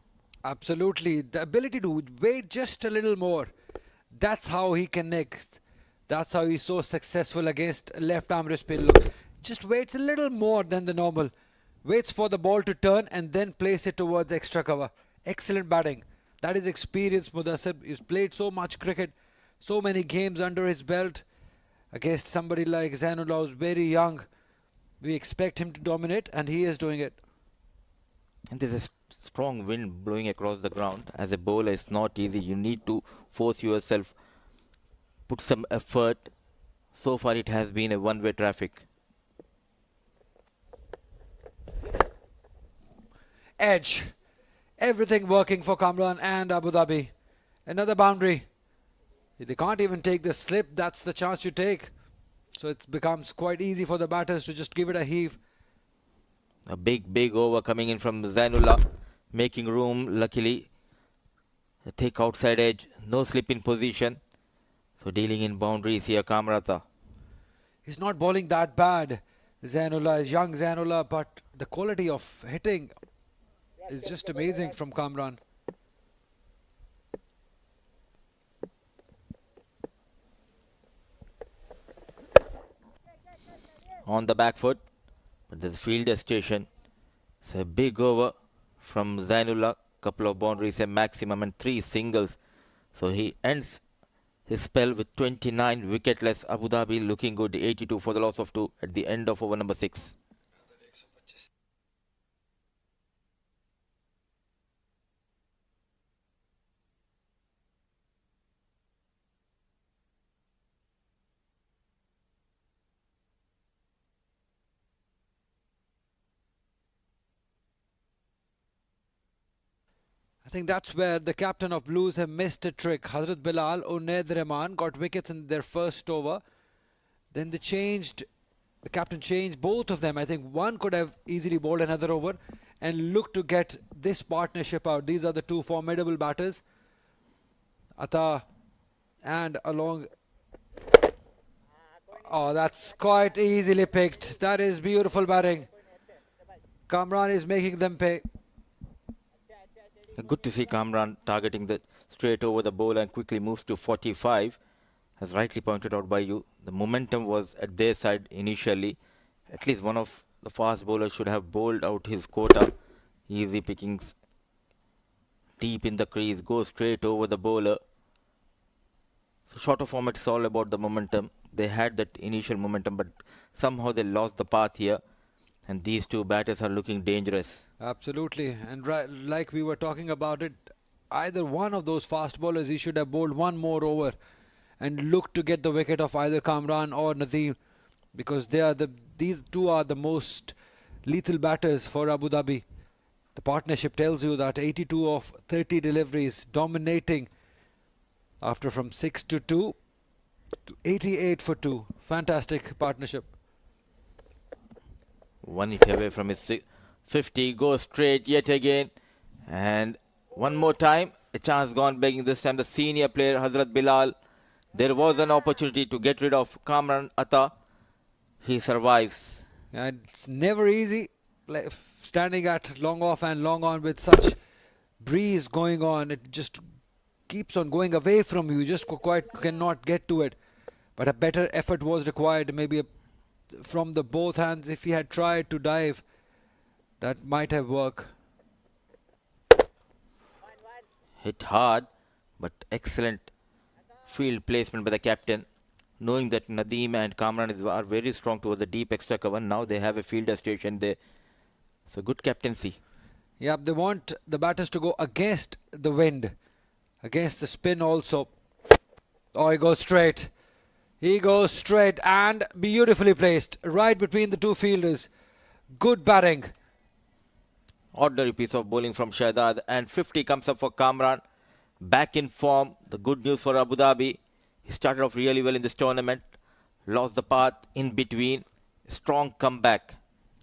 Absolutely. The ability to wait just a little more. That's how he connects. That's how he's so successful against left-arm spin. Look, just waits a little more than the normal. Waits for the ball to turn and then place it towards extra cover. Excellent batting. That is experience, Mudassir. He's played so much cricket, so many games under his belt. Against somebody like Zainullah, who's very young, we expect him to dominate, and he is doing it. And there's a strong wind blowing across the ground. As a bowler, it's not easy. You need to force yourself, put some effort. So far, it has been a one-way traffic. Edge. Everything working for Kamran and Abu Dhabi. Another boundary. They can't even take the slip. That's the chance you take. So it becomes quite easy for the batters to just give it a heave. A big over coming in from Zainullah, making room. Luckily, a thick outside edge, no slip in position. So dealing in boundaries here, Kamrata. He's not bowling that bad. Zainullah is young Zainullah, but the quality of hitting is just amazing from Kamran. On the back foot, but there's a fielder station. It's a big over from Zainullah. Couple of boundaries, a maximum, and 3 singles. So he ends his spell with 29 wicketless. Abu Dhabi looking good, 82 for the loss of 2 at the end of over number 6. I think that's where the captain of Blues have missed a trick. Hazrat Bilal, Unaid Rahman got wickets in their first over. Then they changed, the captain changed both of them. I think one could have easily bowled another over and looked to get this partnership out. These are the two formidable batters. Atta and along. Oh, that's quite easily picked. That is beautiful batting. Kamran is making them pay. Good to see Kamran targeting the straight over the bowler and quickly moves to 45. As rightly pointed out by you, the momentum was at their side initially. At least one of the fast bowlers should have bowled out his quota. Easy pickings deep in the crease, go straight over the bowler. So shorter format is all about the momentum. They had that initial momentum, but somehow they lost the path here. And these two batters are looking dangerous. Absolutely. And like we were talking about it, either one of those fast bowlers, he should have bowled one more over and looked to get the wicket of either Kamran or Nadeem, because these two are the most lethal batters for Abu Dhabi. The partnership tells you that 82 of 30 deliveries, dominating after from 6 to 2 to 88 for 2. Fantastic partnership. One hit away from his 50, goes straight yet again. And one more time, a chance gone begging, this time the senior player Hazrat Bilal. There was an opportunity to get rid of Kamran Atta. He survives. And it's never easy standing at long off and long on with such breeze going on. It just keeps on going away from you. You just quite cannot get to it. But a better effort was required, maybe from the both hands. If he had tried to dive, that might have worked. Hit hard, but excellent field placement by the captain. Knowing that Nadeem and Kamran are very strong towards the deep extra cover, now they have a fielder station there. So good captaincy. Yeah, they want the batters to go against the wind, against the spin also. Oh, he goes straight. He goes straight and beautifully placed right between the two fielders. Good batting. Ordinary piece of bowling from Shahzad, and 50 comes up for Kamran. Back in form. The good news for Abu Dhabi. He started off really well in this tournament. Lost the path in between. Strong comeback.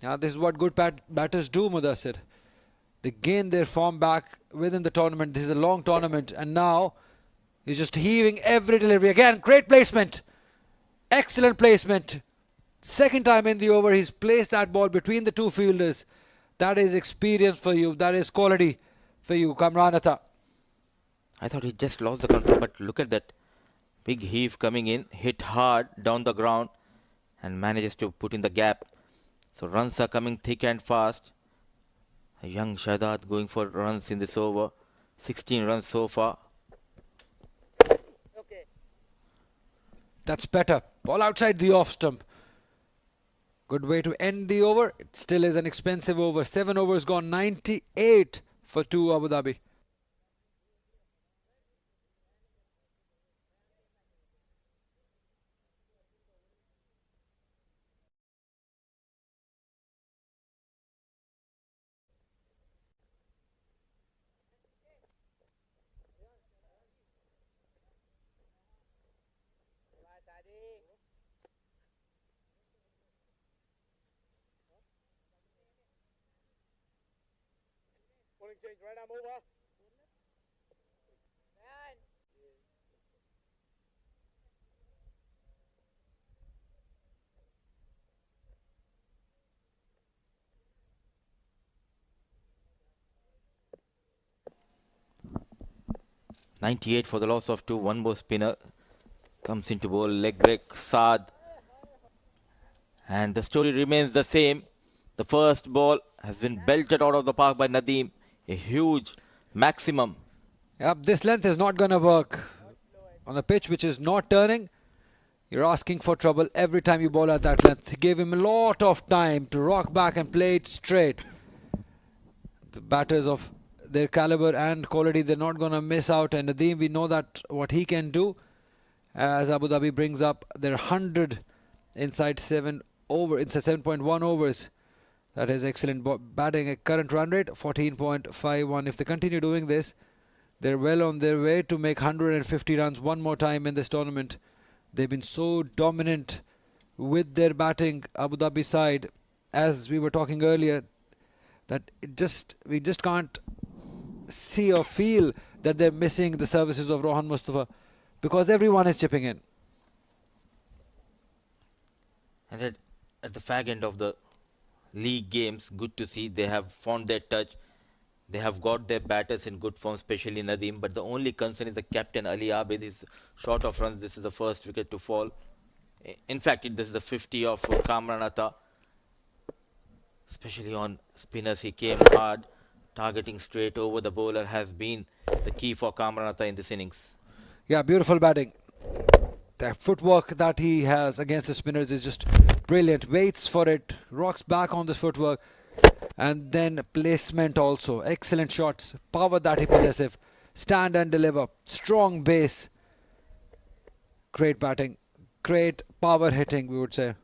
Yeah, this is what good batters do, Mudassir. They gain their form back within the tournament. This is a long tournament, and now he's just heaving every delivery. Again, great placement. Excellent placement. Second time in the over, he's placed that ball between the two fielders. That is experience for you. That is quality for you, Kamran Atta. I thought he just lost the control, but look at that. Big heave coming in, hit hard down the ground and manages to put in the gap. So runs are coming thick and fast. A young Shahzad going for runs in this over. 16 runs so far. That's better. Ball outside the off stump. Good way to end the over. It still is an expensive over. 7 overs gone. 98 for 2 Abu Dhabi. Over. 98 for the loss of 2. One more spinner comes into bowl. Leg break, Saad. And the story remains the same. The first ball has been belted out of the park by Nadeem. A huge maximum. Yep, this length is not going to work. On a pitch which is not turning, you're asking for trouble every time you bowl at that length. He gave him a lot of time to rock back and play it straight. The batters of their caliber and quality, they're not going to miss out. And Nadeem, we know that what he can do as Abu Dhabi brings up their 100 inside 7.1 overs. That is excellent batting. A current run rate 14.51. If they continue doing this, they're well on their way to make 150 runs one more time in this tournament. They've been so dominant with their batting, Abu Dhabi side, as we were talking earlier, that we just can't see or feel that they're missing the services of Rohan Mustafa, because everyone is chipping in. And at the fag end of the league games, good to see they have found their touch. They have got their batters in good form, especially Nadeem. But the only concern is the captain Ali Abid is short of runs. This is the first wicket to fall. In fact, this is the 50 of Kamran Atta. Especially on spinners, he came hard. Targeting straight over the bowler has been the key for Kamran Atta in this innings. Yeah, beautiful batting. The footwork that he has against the spinners is just brilliant. Waits for it, rocks back on this footwork, and then placement also. Excellent shots, power that he possesses. Stand and deliver, strong base. Great batting, great power hitting, we would say.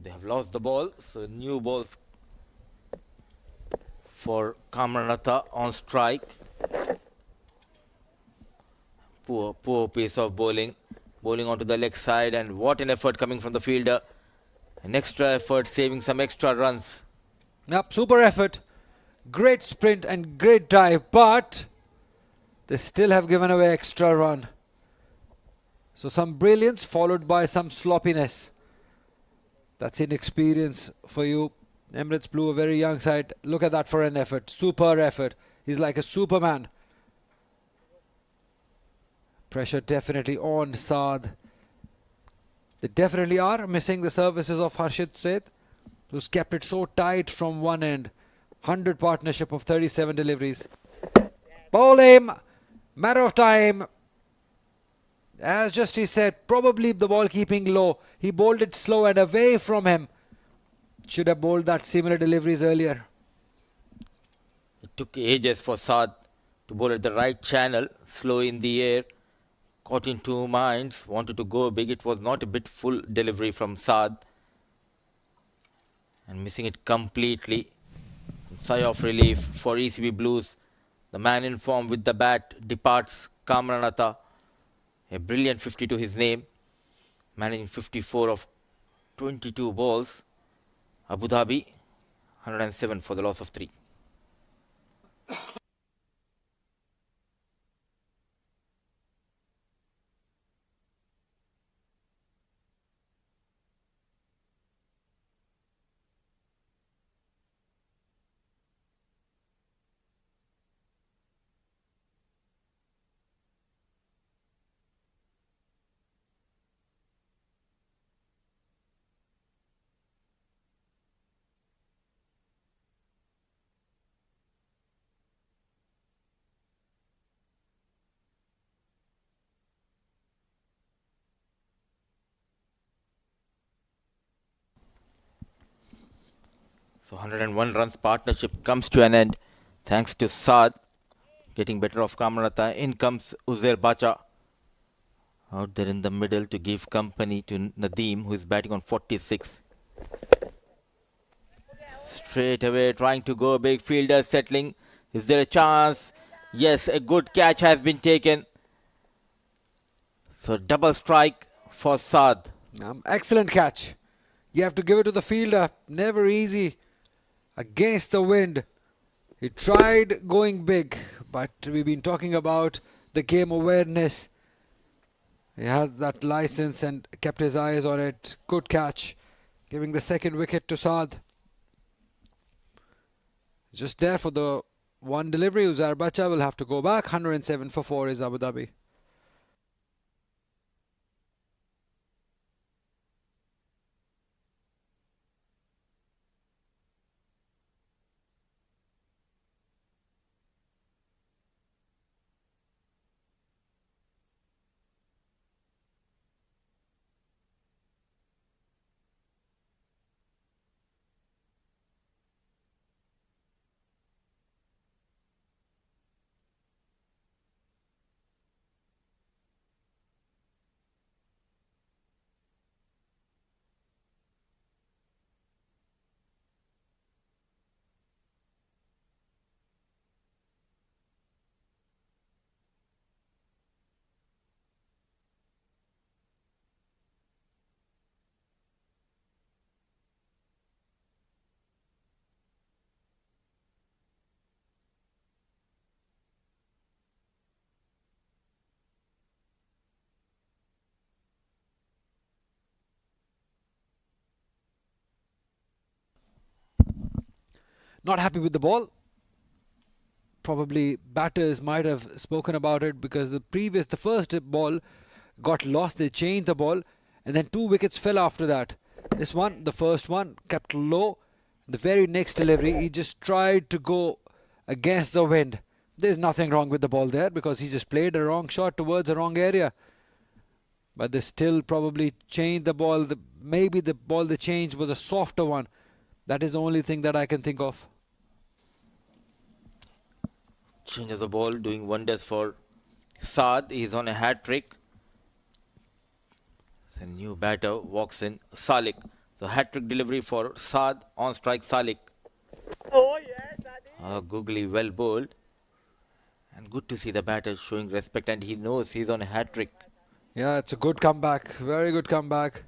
They have lost the ball, so new balls for Kamran Atta on strike. Poor piece of bowling onto the leg side, and what an effort coming from the fielder. An extra effort, saving some extra runs. Yep, super effort, great sprint and great dive, but they still have given away extra run. So some brilliance followed by some sloppiness. That's inexperience for you. Emirates Blue, a very young side. Look at that for an effort, super effort. He's like a superman. Pressure definitely on Saad. They definitely are missing the services of Harshit Seth, who's kept it so tight from one end. 100 partnership of 37 deliveries. Bowl him. Matter of time. As just he said, probably the ball keeping low. He bowled it slow and away from him. Should have bowled that similar deliveries earlier. It took ages for Saad to bowl at the right channel, slow in the air. Caught in two minds, wanted to go big. It was not a bit full delivery from Saad. And missing it completely. Sigh of relief for ECB Blues. The man in form with the bat departs Kamran Atta. A brilliant 50 to his name. Managing 54 of 22 balls. Abu Dhabi, 107 for the loss of 3. So 101 runs partnership comes to an end thanks to Saad getting better of Kamran Atta. In comes Uzair Bacha out there in the middle to give company to Nadeem, who is batting on 46. Straight away trying to go big, fielder settling. Is there a chance? Yes, a good catch has been taken. So double strike for Saad. Excellent catch. You have to give it to the fielder. Never easy. Against the wind. He tried going big, but we've been talking about the game awareness. He has that license and kept his eyes on it. Good catch. Giving the second wicket to Saad. Just there for the one delivery. Uzair Bacha will have to go back. 107 for 4 is Abu Dhabi. not happy with the ball. Probably batters might have spoken about it because the first ball got lost. They changed the ball and then 2 wickets fell after that. This one, the first one, kept low. The very next delivery, he just tried to go against the wind. There's nothing wrong with the ball there because he just played a wrong shot towards the wrong area. But they still probably changed the ball. Maybe the ball they changed was a softer one. That is the only thing that I can think of. Change of the ball doing wonders for Saad. He's on a hat trick. The new batter walks in, Salik. So hat trick delivery for Saad. On strike Salik. Oh, yes, Adi. Googly well bowled. And good to see the batter showing respect, and he knows he's on a hat trick. Yeah, it's a good comeback. Very good comeback.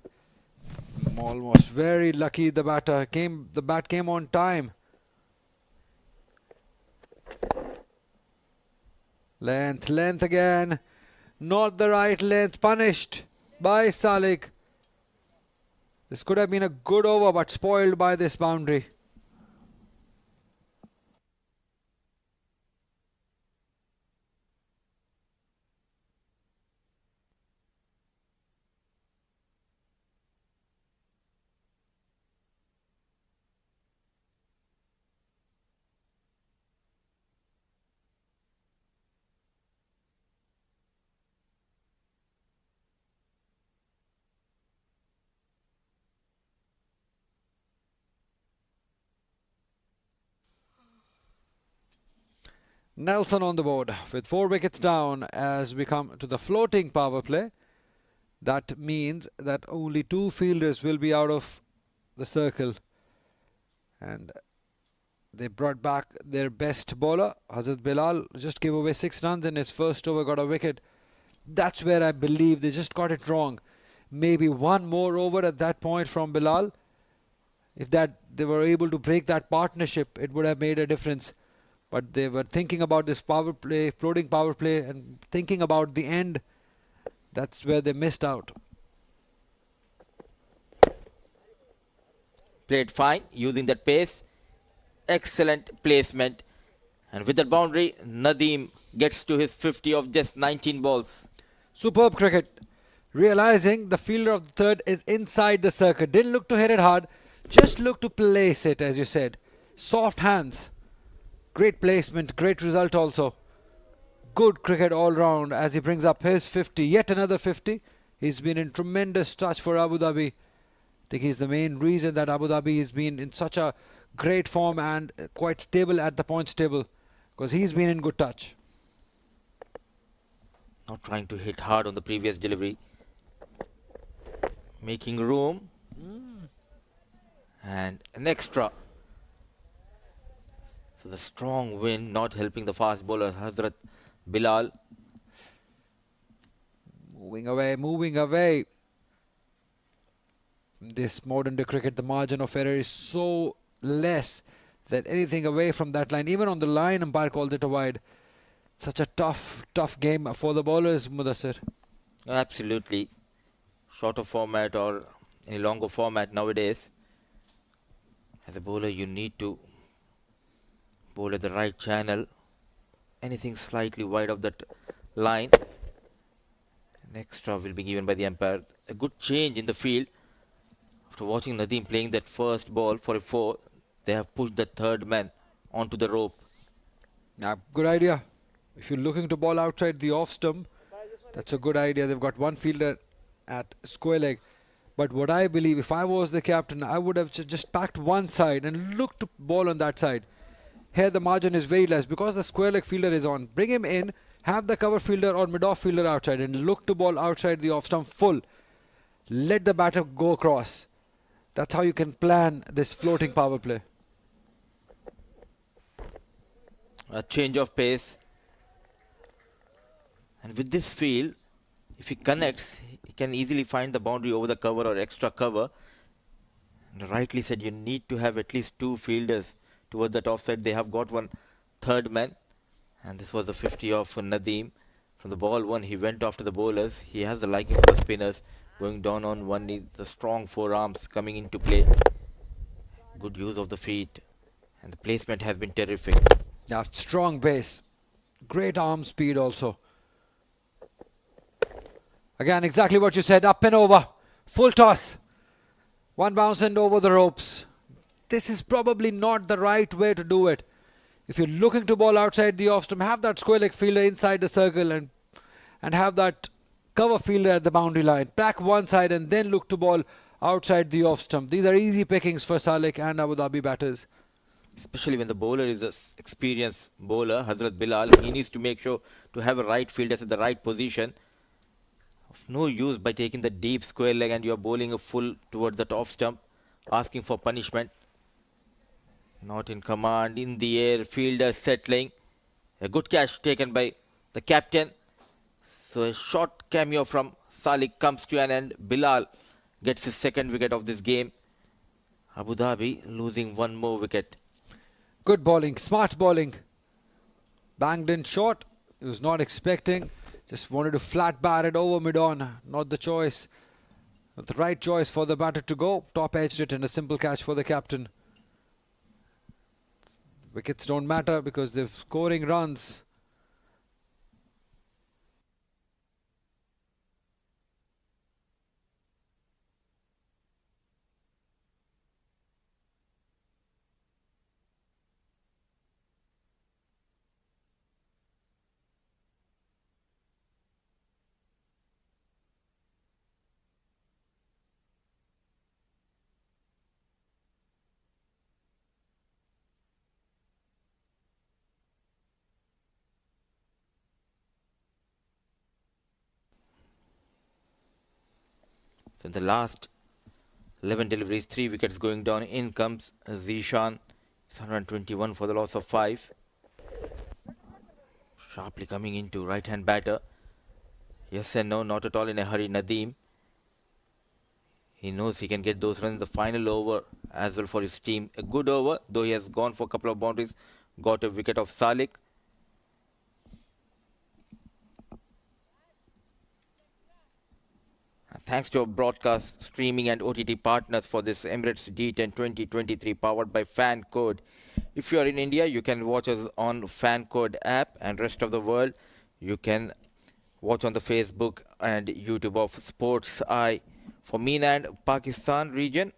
Almost very lucky the batter came. The bat came on time. Length again. Not the right length. Punished by Salik. This could have been a good over, but spoiled by this boundary. Nelson on the board with 4 wickets down as we come to the floating power play. That means that only 2 fielders will be out of the circle. And they brought back their best bowler. Hazrat Bilal just gave away 6 runs in his first over, got a wicket. That's where I believe they just got it wrong. Maybe one more over at that point from Bilal. If they were able to break that partnership, it would have made a difference. But they were thinking about this power play, floating power play, and thinking about the end. That's where they missed out. Played fine, using that pace. Excellent placement. And with that boundary, Nadeem gets to his 50 of just 19 balls. Superb cricket. Realizing the fielder of the third is inside the circle. Didn't look to hit it hard. Just look to place it, as you said. Soft hands. Great placement, great result also. Good cricket all round as he brings up his 50. Yet another 50. He's been in tremendous touch for Abu Dhabi. I think he's the main reason that Abu Dhabi has been in such a great form and quite stable at the points table. Because he's been in good touch. Not trying to hit hard on the previous delivery. Making room. And an extra. So the strong wind not helping the fast bowler Hazrat Bilal. Moving away. This modern day cricket, the margin of error is so less that anything away from that line, even on the line, umpire calls it a wide. Such a tough game for the bowlers, Mudassir. Absolutely. Shorter format or any longer format nowadays. As a bowler, you need to bowl at the right channel. Anything slightly wide of that line, an extra will be given by the umpire. A good change in the field. After watching Nadeem playing that first ball for a 4, they have pushed the third man onto the rope. Yeah, good idea. If you're looking to bowl outside the off stump, that's a good idea. They've got one fielder at square leg. But what I believe, if I was the captain, I would have just packed one side and looked to bowl on that side. Here the margin is very less because the square leg fielder is on. Bring him in, have the cover fielder or mid-off fielder outside and look to bowl outside the off stump full. Let the batter go across. That's how you can plan this floating power play. A change of pace. And with this field, if he connects, he can easily find the boundary over the cover or extra cover. And rightly said, you need to have at least 2 fielders towards that offside. They have got one third man. And this was the 50 of Nadeem. From the ball 1, he went after the bowlers. He has the liking for the spinners. Going down on one knee, the strong forearms coming into play. Good use of the feet. And the placement has been terrific. Yeah, strong base. Great arm speed also. Again, exactly what you said. Up and over. Full toss. One bounce and over the ropes. This is probably not the right way to do it. If you're looking to bowl outside the off stump, have that square leg fielder inside the circle and have that cover fielder at the boundary line. Back one side and then look to ball outside the off stump. These are easy pickings for Salek and Abu Dhabi batters. Especially when the bowler is an experienced bowler, Hazrat Bilal, he needs to make sure to have a right fielder at the right position. Of no use by taking the deep square leg and you're bowling a full towards the off stump, asking for punishment. Not in command, in the air, fielder settling. A good catch taken by the captain. So a short cameo from Salek comes to an end. Bilal gets his second wicket of this game. Abu Dhabi losing one more wicket. Good bowling, smart bowling. Banged in short. He was not expecting. Just wanted to flat bat it over mid-on. Not the choice. Not the right choice for the batter to go. Top edged it and a simple catch for the captain. Wickets don't matter because they're scoring runs. So in the last 11 deliveries, 3 wickets going down. In comes Zishan. It's 121 for the loss of 5. Sharply coming into right-hand batter. Yes and no, not at all in a hurry. Nadeem. He knows he can get those runs in the final over as well for his team. A good over, though he has gone for a couple of boundaries. Got a wicket of Salek. Thanks to our broadcast, streaming and OTT partners for this Emirates D10 2023 powered by FanCode. If you are in India, you can watch us on FanCode app, and rest of the world, you can watch on the Facebook and YouTube of Sports Eye. For MENA and Pakistan region,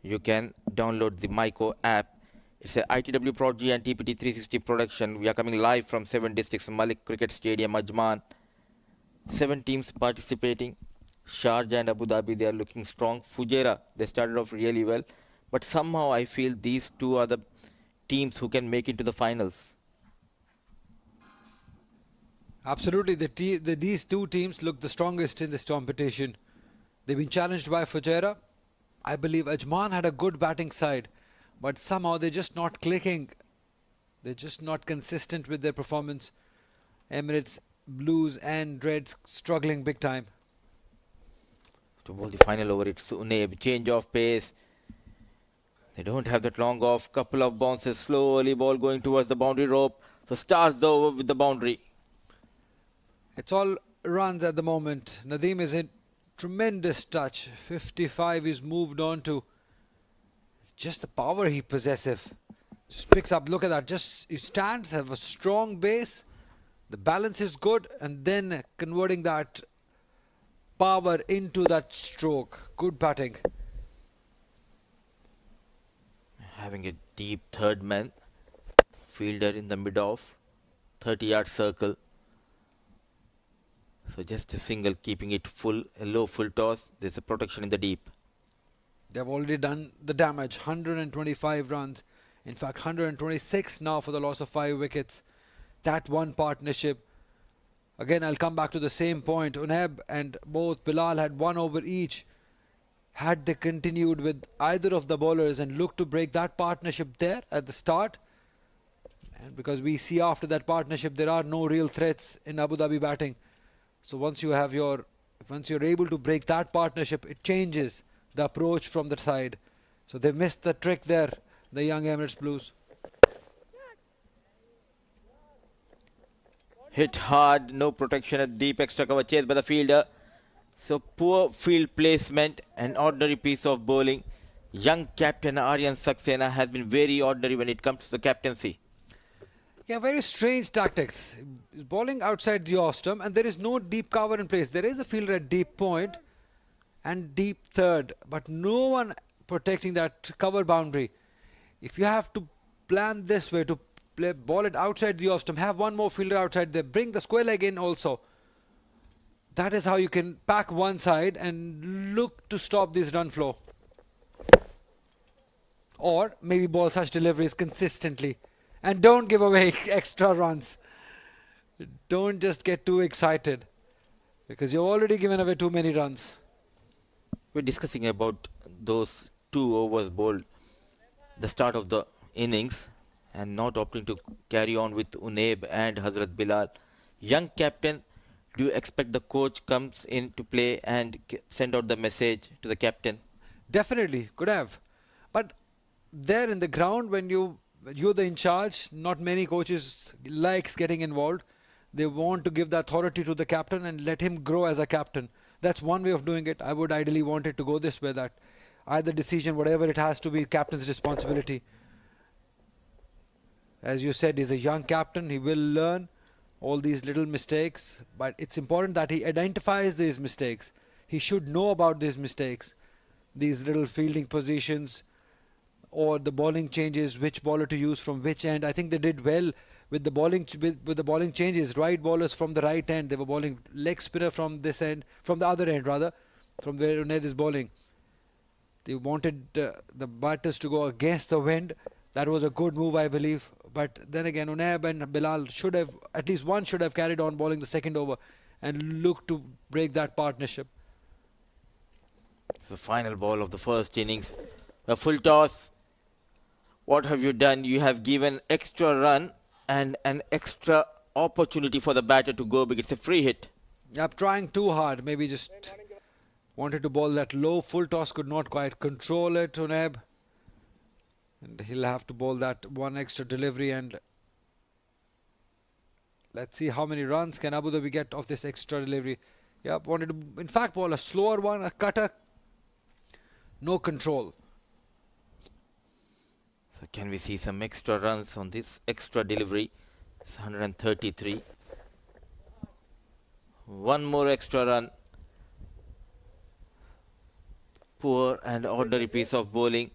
you can download the Myco app. It's a ITW Prodigy and TPT 360 production. We are coming live from 7 districts, Malek Cricket Stadium, Ajman. 7 teams participating. Sharjah and Abu Dhabi, they are looking strong. Fujairah, they started off really well. But somehow I feel these two are the teams who can make it to the finals. Absolutely, these two teams look the strongest in this competition. They've been challenged by Fujairah. I believe Ajman had a good batting side, but somehow they're just not clicking. They're just not consistent with their performance. Emirates Blues and Reds struggling big time. To bowl the final over, it's Uneb. Change of pace. They don't have that long off. Couple of bounces. Slowly ball going towards the boundary rope. So starts the over with the boundary. It's all runs at the moment. Nadeem is in tremendous touch. 55 he's moved on to. Just the power he possesses. Just picks up. Look at that. Just he stands, have a strong base. The balance is good. And then converting that power into that stroke. Good batting. Having a deep third man. Fielder in the mid-off. 30-yard circle. So just a single, keeping it full, a low full toss. There's a protection in the deep. They've already done the damage. 125 runs. In fact, 126 now for the loss of 5 wickets. That one partnership. Again, I'll come back to the same point. Uneb and both Bilal had 1 over each. Had they continued with either of the bowlers and looked to break that partnership there at the start. And because we see after that partnership, there are no real threats in Abu Dhabi batting. So once you're able to break that partnership, it changes the approach from the side. So they've missed the trick there, the young Emirates Blues. Hit hard, no protection at deep, extra cover chase by the fielder. So poor field placement, an ordinary piece of bowling. young captain Aryan Saxena has been very ordinary when it comes to the captaincy. Yeah, very strange tactics. He's bowling outside the off stump and there is no deep cover in place. There is a fielder at deep point and deep third, but no one protecting that cover boundary. If you have to plan this way to ball it outside the off stump, have one more fielder outside there, bring the square leg in also. That is how you can pack one side and look to stop this run flow. Or maybe ball such deliveries consistently. And don't give away extra runs. Don't just get too excited, because you've already given away too many runs. We're discussing about those 2 overs bowled the start of the innings and not opting to carry on with Unaib and Hazrat Bilal. Young captain, do you expect the coach comes in to play and send out the message to the captain? Definitely, could have. But there in the ground, when you're the in charge, not many coaches likes getting involved. They want to give the authority to the captain and let him grow as a captain. That's one way of doing it. I would ideally want it to go this way, that either decision, whatever it has to be, captain's responsibility. As you said, he's a young captain. He will learn all these little mistakes, but it's important that he identifies these mistakes. He should know about these mistakes, these little fielding positions or the bowling changes, which bowler to use from which end. I think they did well with the bowling changes. Right bowlers from the right end, they were bowling leg spinner from this end, from the other end rather, from where Unaid is bowling. They wanted the batters to go against the wind. That was a good move, I believe. But then again, Unaib and Bilal should have, at least one should have carried on bowling the second over and looked to break that partnership. The final ball of the first innings, a full toss. What have you done? You have given extra run and an extra opportunity for the batter to go big. It's a free hit. Yep, trying too hard. Maybe just wanted to bowl that low. Full toss, could not quite control it, Unaib. And he'll have to bowl that one extra delivery, and let's see how many runs can Abu Dhabi get off this extra delivery. Yep, wanted to in fact bowl a slower one, a cutter. No control. So can we see some extra runs on this extra delivery? It's 133. One more extra run. Poor and ordinary piece of bowling.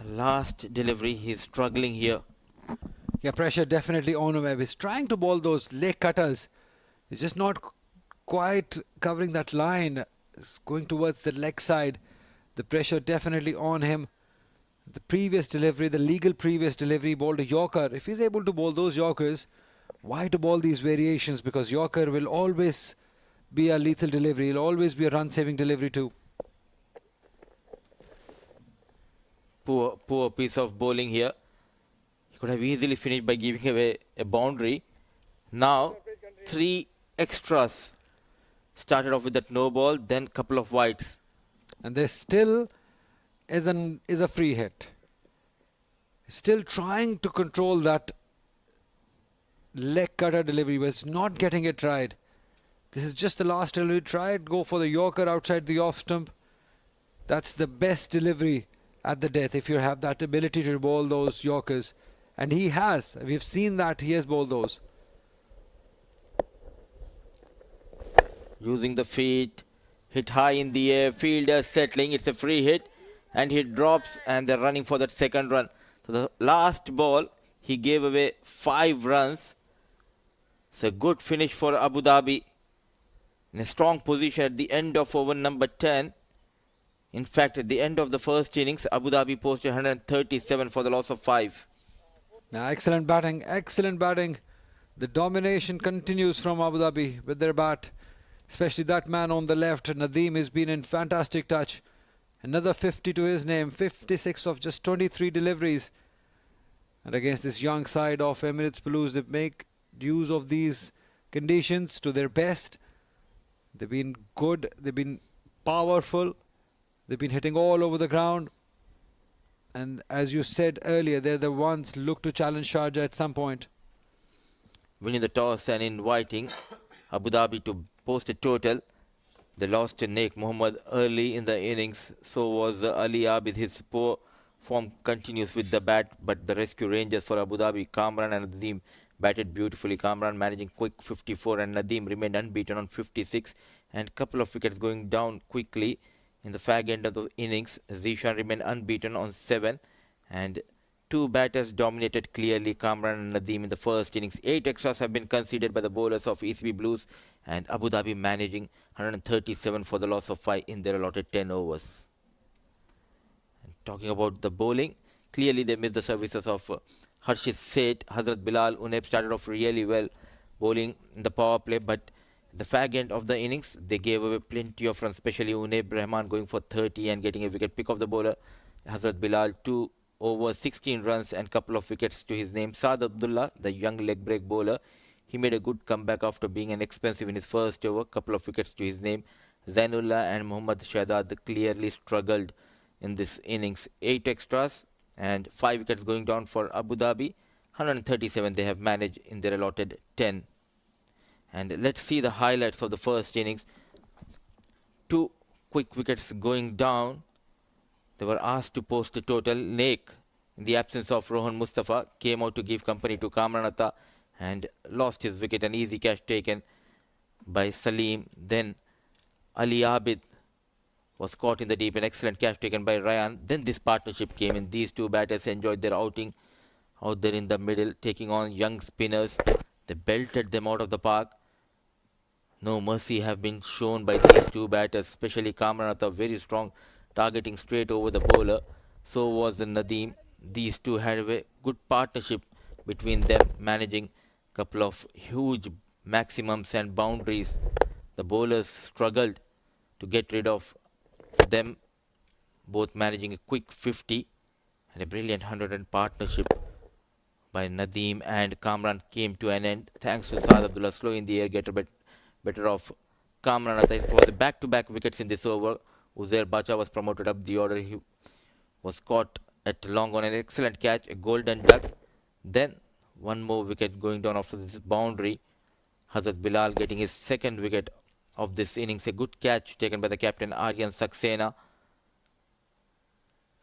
Last delivery, he's struggling here. Yeah, pressure definitely on him. He's trying to bowl those leg cutters. He's just not quite covering that line. It's going towards the leg side. The pressure definitely on him. The previous delivery, the legal previous delivery, bowled a Yorker. If he's able to bowl those Yorkers, why to bowl these variations? Because Yorker will always be a lethal delivery. It'll always be a run-saving delivery too. Poor piece of bowling here. He could have easily finished by giving away a boundary. Now, 3 extras. Started off with that no ball, then couple of wides. And there still is a free hit. Still trying to control that leg cutter delivery, but it's not getting it right. This is just the last delivery. Try it, go for the Yorker outside the off stump. That's the best delivery at the death if you have that ability to bowl those Yorkers. And he has. We've seen that he has bowled those. Using the feet, hit high in the air, fielder settling, it's a free hit, and he drops and they're running for that second run. So the last ball, he gave away 5 runs. It's a good finish for Abu Dhabi. In a strong position at the end of over number 10. In fact, at the end of the first innings, Abu Dhabi posted 137 for the loss of 5. Now, excellent batting, excellent batting. The domination continues from Abu Dhabi with their bat. Especially that man on the left, Nadeem, has been in fantastic touch. Another 50 to his name, 56 of just 23 deliveries. And against this young side of Emirates Blues, they make use of these conditions to their best. They've been good, they've been powerful, they've been hitting all over the ground. And as you said earlier, they're the ones look to challenge Sharjah at some point. Winning the toss and inviting Abu Dhabi to post a total. They lost to Nick Mohammed early in the innings. So was Ali Abid. His poor form continues with the bat, but the rescue rangers for Abu Dhabi, Kamran and Nadeem, batted beautifully. Kamran managing quick 54 and Nadeem remained unbeaten on 56, and couple of wickets going down quickly in the fag end of the innings. Zishan remained unbeaten on 7, and two batters dominated clearly, Kamran and Nadeem in the first innings. 8 extras have been conceded by the bowlers of ECB Blues, and Abu Dhabi managing 137 for the loss of 5 in their allotted 10 overs. And talking about the bowling, clearly they missed the services of Harshit Seth. Hazrat Bilal Uneb started off really well bowling in the power play, but the fag end of the innings they gave away plenty of runs, especially Uneb Rahman going for 30 and getting a wicket. Pick of the bowler Hazrat Bilal 2 over 16 runs and couple of wickets to his name. Saad Abdullah, the young leg break bowler, he made a good comeback after being inexpensive in his first over. Couple of wickets to his name. Zainullah and Muhammad Shahzad clearly struggled in this innings. 8 extras and 5 wickets going down for Abu Dhabi. 137 they have managed in their allotted 10. And let's see the highlights of the first innings. 2 quick wickets going down. They were asked to post a total. Naik, in the absence of Rohan Mustafa, came out to give company to Kamran Atta and lost his wicket. An easy catch taken by Salim. Then Ali Abid was caught in the deep. An excellent catch taken by Ryan. Then this partnership came in. These two batters enjoyed their outing out there in the middle, taking on young spinners. They belted them out of the park. No mercy have been shown by these two batters, especially Kamran Atta, very strong, targeting straight over the bowler. So was Nadeem. These two had a good partnership between them, managing a couple of huge maximums and boundaries. The bowlers struggled to get rid of them, both managing a quick 50 and a brilliant 100 partnership by Nadeem and Kamran came to an end thanks to Saad Abdullah slow in the air, get a bit better of Kamran. It was a back-to-back wickets in this over. Uzair Bacha was promoted up the order. He was caught at long on an excellent catch, a golden duck. Then one more wicket going down after this boundary. Hazrat Bilal getting his second wicket of this innings. A good catch taken by the captain Aryan Saxena.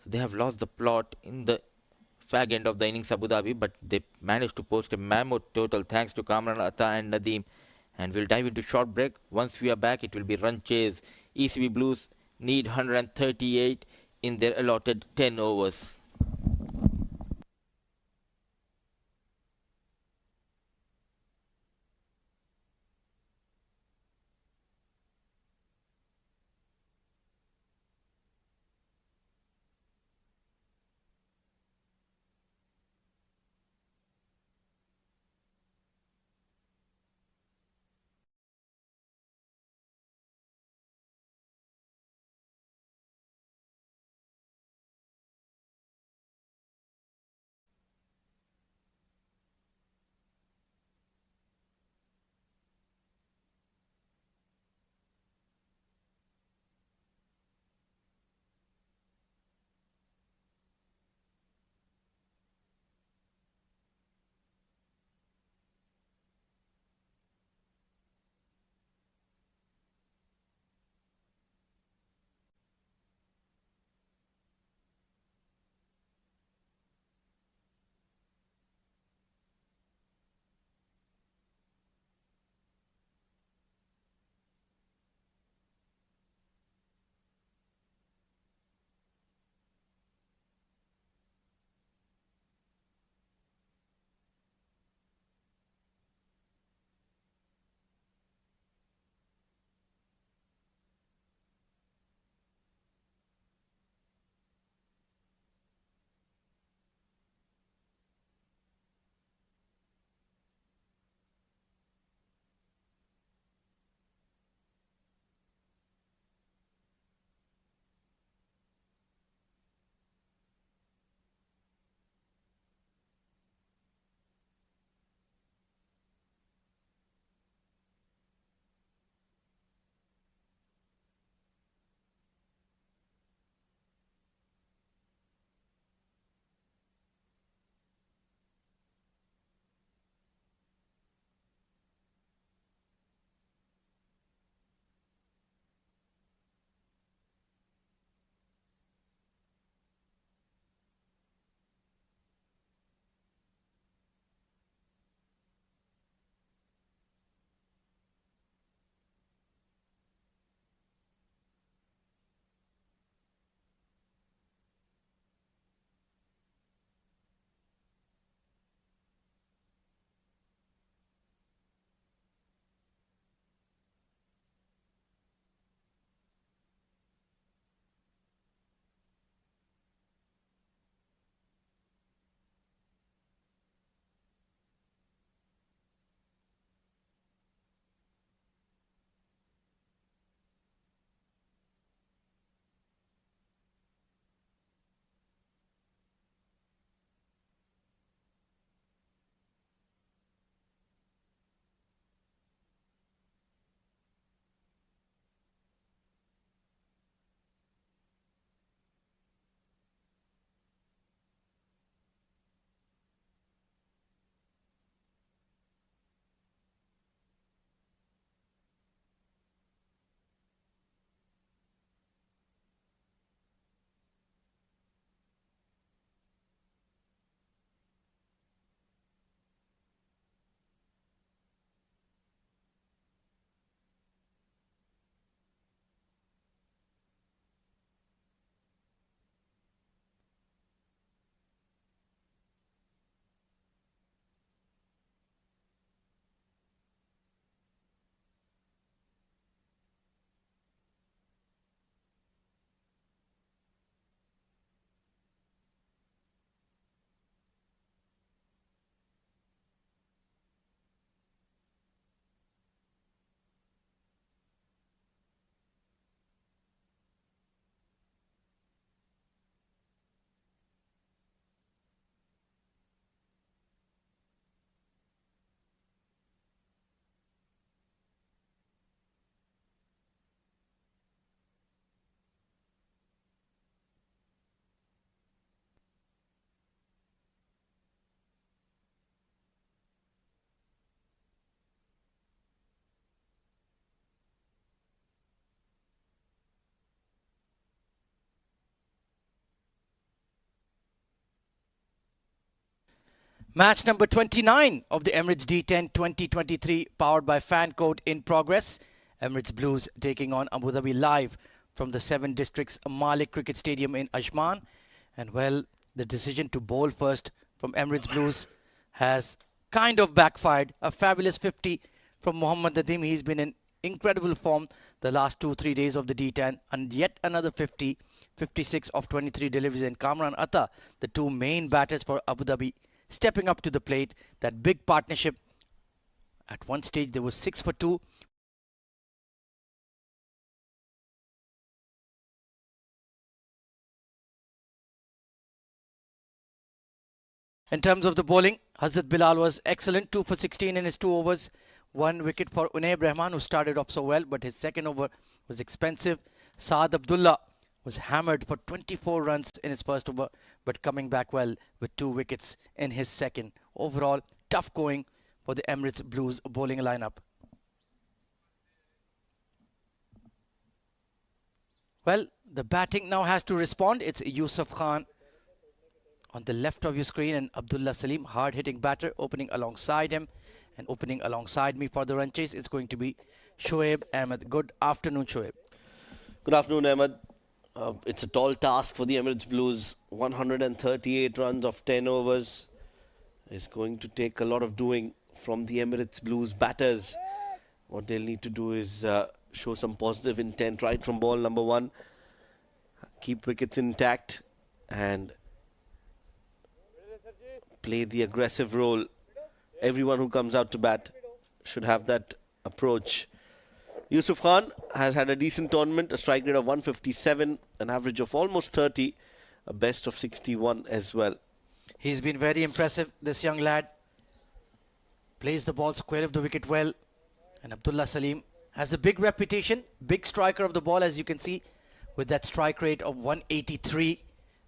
So they have lost the plot in the fag end of the innings, Abu Dhabi, but they managed to post a mammoth total thanks to Kamran Atta and Nadeem. And we'll dive into short break. Once we are back, it will be run chase. ECB Blues need 138 in their allotted 10 overs. Match number 29 of the Emirates D10 2023 powered by FanCode in progress. Emirates Blues taking on Abu Dhabi live from the 7 Districts Malek Cricket Stadium in Ajman. And well, the decision to bowl first from Emirates Blues has kind of backfired. A fabulous 50 from Mohammad Nadeem. He's been in incredible form the last 2-3 days of the D10. And yet another 50, 56 of 23 deliveries. And Kamran Atta, the two main batters for Abu Dhabi, stepping up to the plate. That big partnership. At one stage, there was 6 for 2. In terms of the bowling, Hazrat Bilal was excellent, 2 for 16 in his 2 overs. 1 wicket for Unaib Rahman, who started off so well, but his second over was expensive. Saad Abdullah was hammered for 24 runs in his first over, but coming back well with 2 wickets in his second. Overall, tough going for the Emirates Blues bowling lineup. Well, the batting now has to respond. It's Yusuf Khan on the left of your screen, and Abdullah Salim, hard-hitting batter, opening alongside him. And opening alongside me for the run chase is going to be Shoaib Ahmed. Good afternoon, Shoaib. Good afternoon, Ahmed. It's a tall task for the Emirates Blues. 138 runs of 10 overs. It's going to take a lot of doing from the Emirates Blues batters. What they'll need to do is show some positive intent right from ball number 1. Keep wickets intact and play the aggressive role. Everyone who comes out to bat should have that approach. Yusuf Khan has had a decent tournament, a strike rate of 157, an average of almost 30, a best of 61 as well. He's been very impressive, this young lad. Plays the ball square of the wicket well. And Abdullah Salim has a big reputation, big striker of the ball, as you can see, with that strike rate of 183,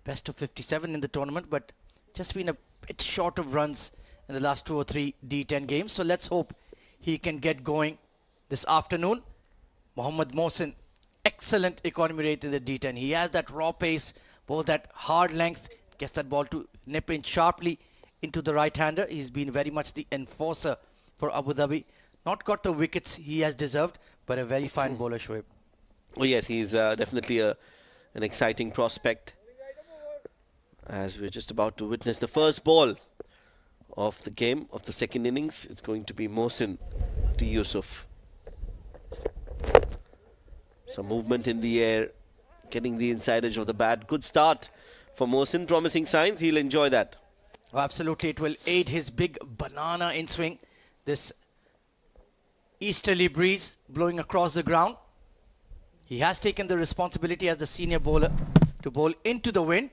best of 57 in the tournament, but just been a bit short of runs in the last 2 or 3 D10 games. So let's hope he can get going this afternoon. Mohammad Mohsin, excellent economy rate in the D10. He has that raw pace, both that hard length, gets that ball to nip in sharply into the right-hander. He's been very much the enforcer for Abu Dhabi. Not got the wickets he has deserved, but a very fine bowler, Shoaib. Oh yes, he's definitely an exciting prospect. As we're just about to witness the first ball of the game, of the second innings, it's going to be Mohsin to Yusuf. Some movement in the air, getting the inside edge of the bat. Good start for Mohsin, promising signs. He'll enjoy that. Oh, absolutely, it will aid his big banana in swing. This easterly breeze blowing across the ground. He has taken the responsibility as the senior bowler to bowl into the wind.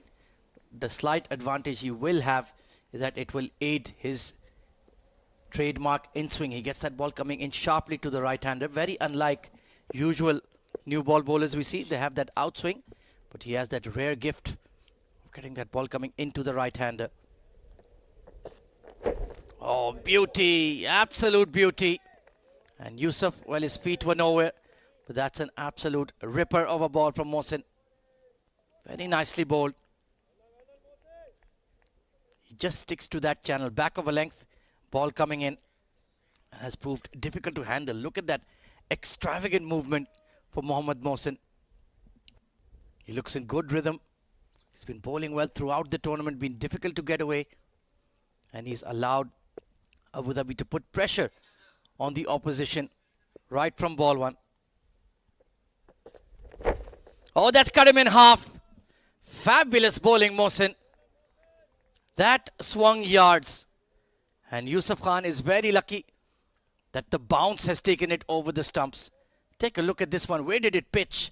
The slight advantage he will have is that it will aid his trademark in swing. He gets that ball coming in sharply to the right-hander. Very unlike usual new ball bowlers we see. They have that outswing, but he has that rare gift of getting that ball coming into the right-hander. Oh, beauty, absolute beauty. And Yusuf, well, his feet were nowhere, but that's an absolute ripper of a ball from Mohsin. Very nicely bowled. He just sticks to that channel, back of a length, ball coming in, and has proved difficult to handle. Look at that extravagant movement for Mohammad Mohsin. He looks in good rhythm. He's been bowling well throughout the tournament, been difficult to get away, and he's allowed Abu Dhabi to put pressure on the opposition right from ball 1. Oh, that's cut him in half. Fabulous bowling, Mohsin. That swung yards. And Yusuf Khan is very lucky that the bounce has taken it over the stumps. Take a look at this one. Where did it pitch?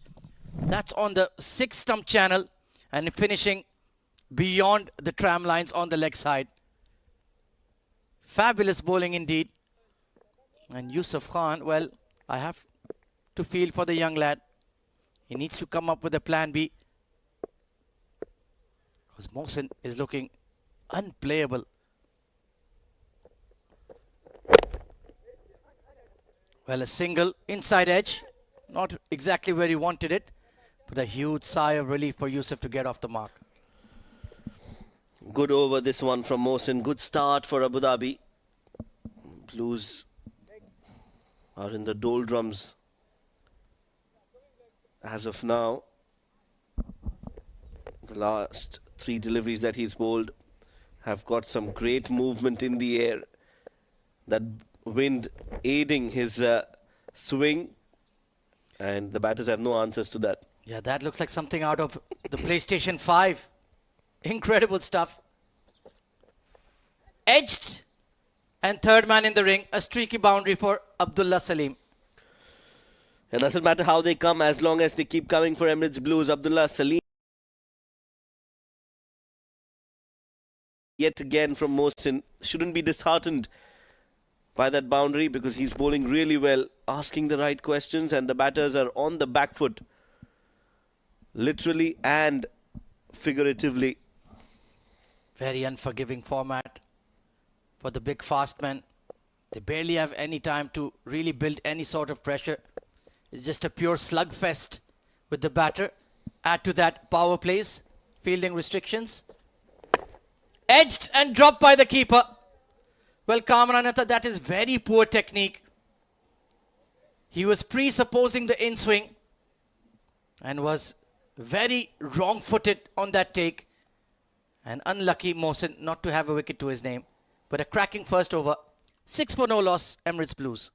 That's on the 6 stump channel and finishing beyond the tram lines on the leg side. Fabulous bowling indeed. And Yusuf Khan, well, I have to feel for the young lad. He needs to come up with a plan B, because Mohsin is looking unplayable. Well, a single inside edge, not exactly where he wanted it, but a huge sigh of relief for Yusuf to get off the mark. Good over this one from Mohsin. Good start for Abu Dhabi. Blues are in the doldrums as of now. The last 3 deliveries that he's bowled have got some great movement in the air. That wind aiding his swing, and the batters have no answers to that. Yeah, that looks like something out of the PlayStation 5. Incredible stuff. Edged, and third man in the ring. A streaky boundary for Abdullah Salim. It doesn't matter how they come, as long as they keep coming for Emirates Blues. Abdullah Salim yet again from Mohsin. Shouldn't be disheartened by that boundary, because he's bowling really well, asking the right questions, and the batters are on the back foot, literally and figuratively. Very unforgiving format for the big fast men. They barely have any time to really build any sort of pressure. It's just a pure slugfest with the batter. Add to that power plays, fielding restrictions. Edged and dropped by the keeper. Well, Kamranatha, that is very poor technique. He was presupposing the in-swing and was very wrong-footed on that take. And unlucky Mohsin not to have a wicket to his name. But a cracking first over. 6 for no loss, Emirates Blues.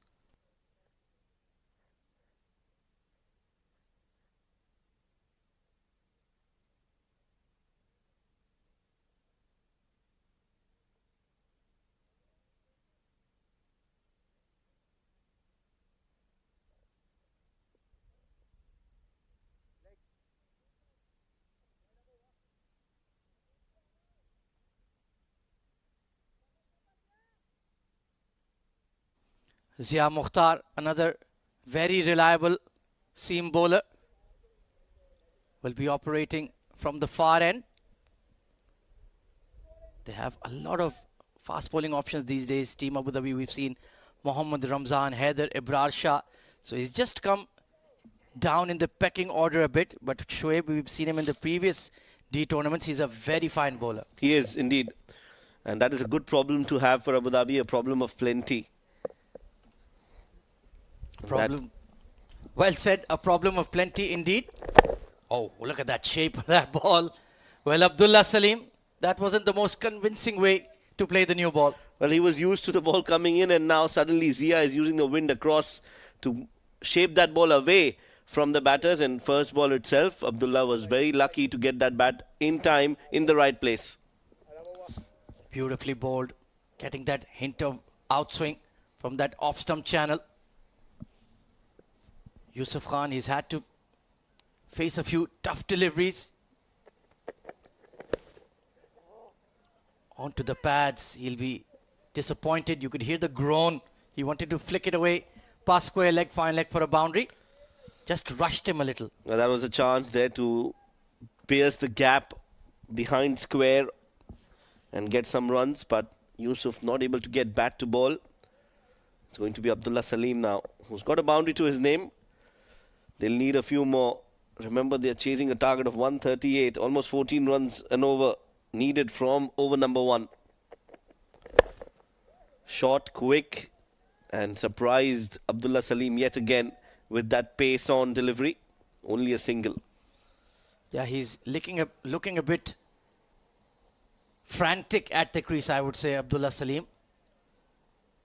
Zia Mukhtar, another very reliable seam bowler, will be operating from the far end. They have a lot of fast bowling options these days. Team Abu Dhabi, we've seen Mohammad Ramzan, Haider, Ibrar Shah. So he's just come down in the pecking order a bit. But Shoaib, we've seen him in the previous D tournaments. He's a very fine bowler. He is indeed. And that is a good problem to have for Abu Dhabi, a problem of plenty. Problem. Well said. A problem of plenty indeed. Oh, look at that shape of that ball. Well, Abdullah Salim, that wasn't the most convincing way to play the new ball. Well, he was used to the ball coming in, and now suddenly Zia is using the wind across to shape that ball away from the batters. And first ball itself, Abdullah was very lucky to get that bat in time, in the right place. Beautifully bowled. Getting that hint of outswing from that off-stump channel. Yusuf Khan, he's had to face a few tough deliveries. Onto the pads, he'll be disappointed. You could hear the groan. He wanted to flick it away. Pass square leg, fine leg for a boundary. Just rushed him a little. Well, that was a chance there to pierce the gap behind square and get some runs, but Yusuf not able to get bat to ball. It's going to be Abdullah Salim now, who's got a boundary to his name. They'll need a few more. Remember, they're chasing a target of 138, almost 14 runs an over needed from over number 1. Short, quick, and surprised Abdullah Salim yet again with that pace on delivery. Only a single. Yeah, he's looking a bit frantic at the crease, I would say, Abdullah Salim.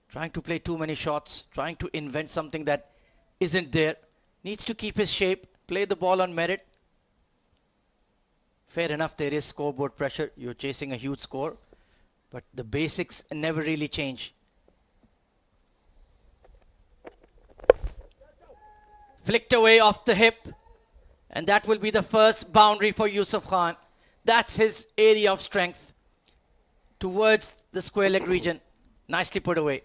Trying to play too many shots, trying to invent something that isn't there. Needs to keep his shape, play the ball on merit. Fair enough, there is scoreboard pressure. You're chasing a huge score. But the basics never really change. Flicked away off the hip. And that will be the first boundary for Yusuf Khan. That's his area of strength. Towards the square leg region. Nicely put away.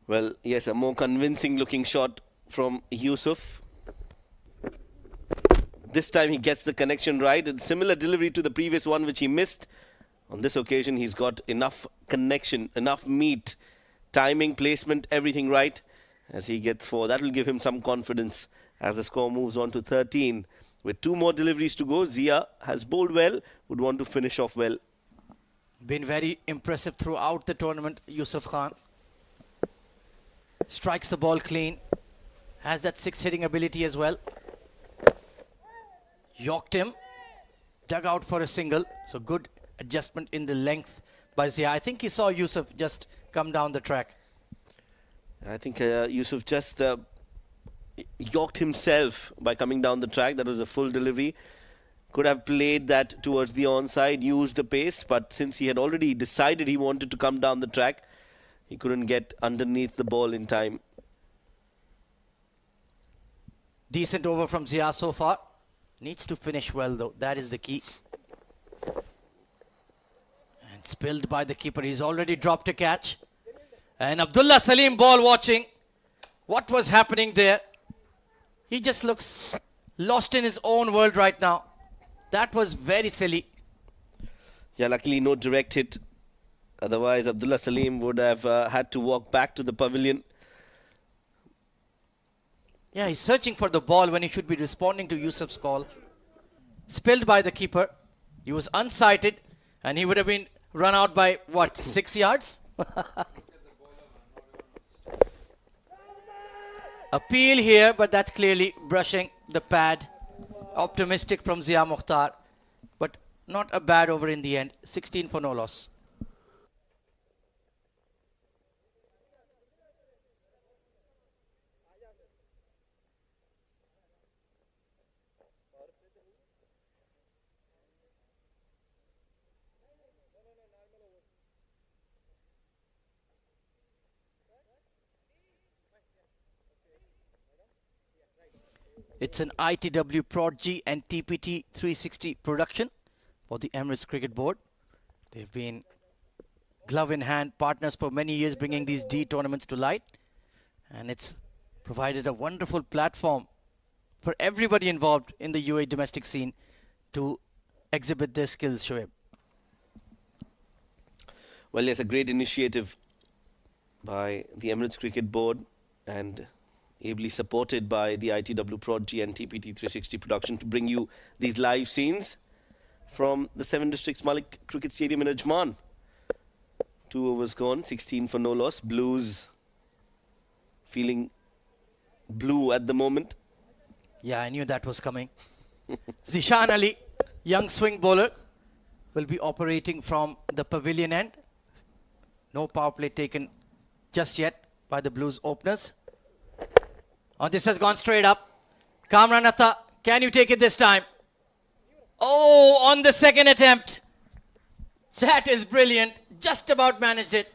Well, yes, a more convincing looking shot from Yusuf. This time he gets the connection right. It's similar delivery to the previous one which he missed. On this occasion he's got enough connection, enough meat, timing, placement, everything right as he gets 4. That will give him some confidence as the score moves on to 13 With 2 more deliveries to go, Zia has bowled well, would want to finish off well. Been very impressive throughout the tournament, Yusuf Khan. Strikes the ball clean. Has that 6 hitting ability as well. Yorked him. Dug out for a single. So good adjustment in the length by Zia. I think he saw Yusuf just come down the track. I think Yusuf just yorked himself by coming down the track. That was a full delivery. Could have played that towards the onside, used the pace, but since he had already decided he wanted to come down the track, he couldn't get underneath the ball in time. Decent over from Zia so far. Needs to finish well though. That is the key. And spilled by the keeper. He's already dropped a catch. And Abdullah Salim ball watching. What was happening there? He just looks lost in his own world right now. That was very silly. Yeah, luckily no direct hit. Otherwise, Abdullah Salim would have had to walk back to the pavilion. Yeah, he's searching for the ball when he should be responding to Yusuf's call. Spilled by the keeper. He was unsighted and he would have been run out by, what, 6 yards? Appeal here, but that's clearly brushing the pad. Optimistic from Zia Mukhtar, but not a bad over in the end. 16 for no loss. It's an ITW Prodigy and TPT 360 production for the Emirates Cricket Board. They've been glove in hand partners for many years, bringing these D tournaments to light. And it's provided a wonderful platform for everybody involved in the UAE domestic scene to exhibit their skills, Shoaib. Well, yes, a great initiative by the Emirates Cricket Board and ably supported by the ITW Prodigy and TPT 360 production to bring you these live scenes from the 7 Districts Malek Cricket Stadium in Ajman. 2 overs gone, 16 for no loss. Blues feeling blue at the moment. Yeah, I knew that was coming. Zishan Ali, young swing bowler, will be operating from the pavilion end. No power play taken just yet by the Blues openers. Oh, this has gone straight up. Kamran Atta, can you take it this time? Oh, on the second attempt. That is brilliant. Just about managed it.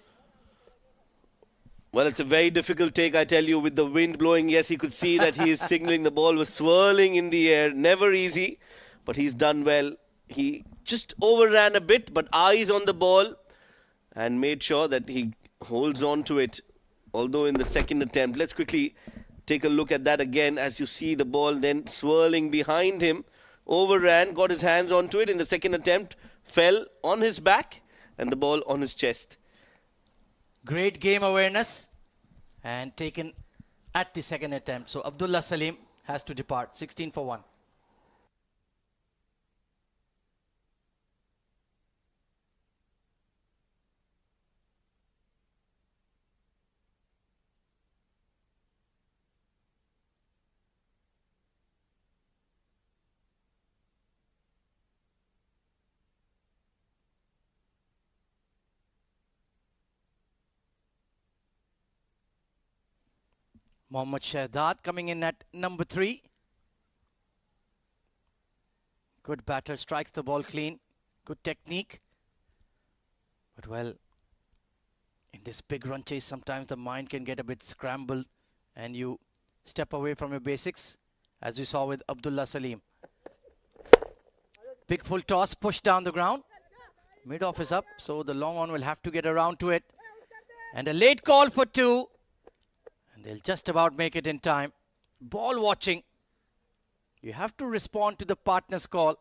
Well, it's a very difficult take, I tell you, with the wind blowing. Yes, he could see that he is signaling the ball was swirling in the air. Never easy, but he's done well. He just overran a bit, but eyes on the ball and made sure that he holds on to it. Although in the second attempt, let's quickly take a look at that again as you see the ball then swirling behind him. Overran, got his hands onto it in the second attempt, fell on his back and the ball on his chest. Great game awareness and taken at the second attempt. So Abdullah Salim has to depart. 16 for 1. Mohammad Shahzad coming in at number 3. Good batter, strikes the ball clean. Good technique. But well, in this big run chase, sometimes the mind can get a bit scrambled and you step away from your basics, as we saw with Abdullah Salim. Big full toss, push down the ground. Mid-off is up, so the long on will have to get around to it. And a late call for 2. And they'll just about make it in time. Ball watching. You have to respond to the partner's call.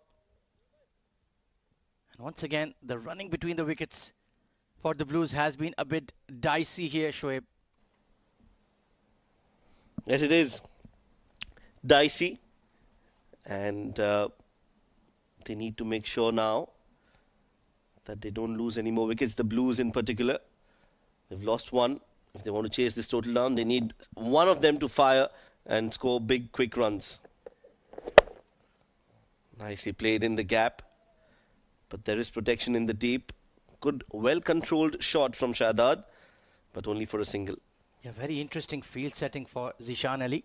And once again, the running between the wickets for the Blues has been a bit dicey here, Shoaib. Yes, it is dicey. And they need to make sure now that they don't lose any more wickets. The Blues in particular, they've lost one. If they want to chase this total down, they need one of them to fire and score big, quick runs. Nicely played in the gap, but there is protection in the deep. Good, well-controlled shot from Shahzad, but only for a single. Yeah, very interesting field setting for Zishan Ali.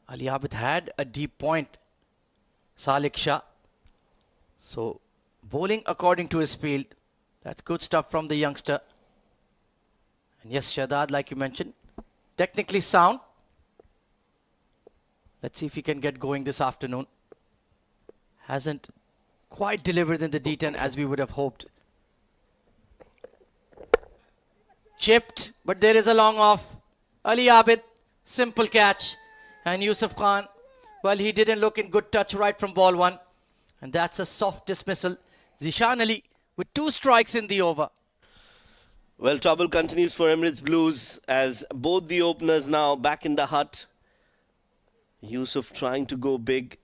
Ali Abid had a deep point, Salik Shah. So, bowling according to his field. That's good stuff from the youngster. And yes, Shahzad, like you mentioned, technically sound. Let's see if he can get going this afternoon. Hasn't quite delivered in the D10 as we would have hoped. Chipped, but there is a long off. Ali Abid, simple catch. And Yusuf Khan, well, he didn't look in good touch right from ball one. And that's a soft dismissal. Zishan Ali with 2 strikes in the over. Well, trouble continues for Emirates Blues as both the openers now back in the hut. Yusuf trying to go big.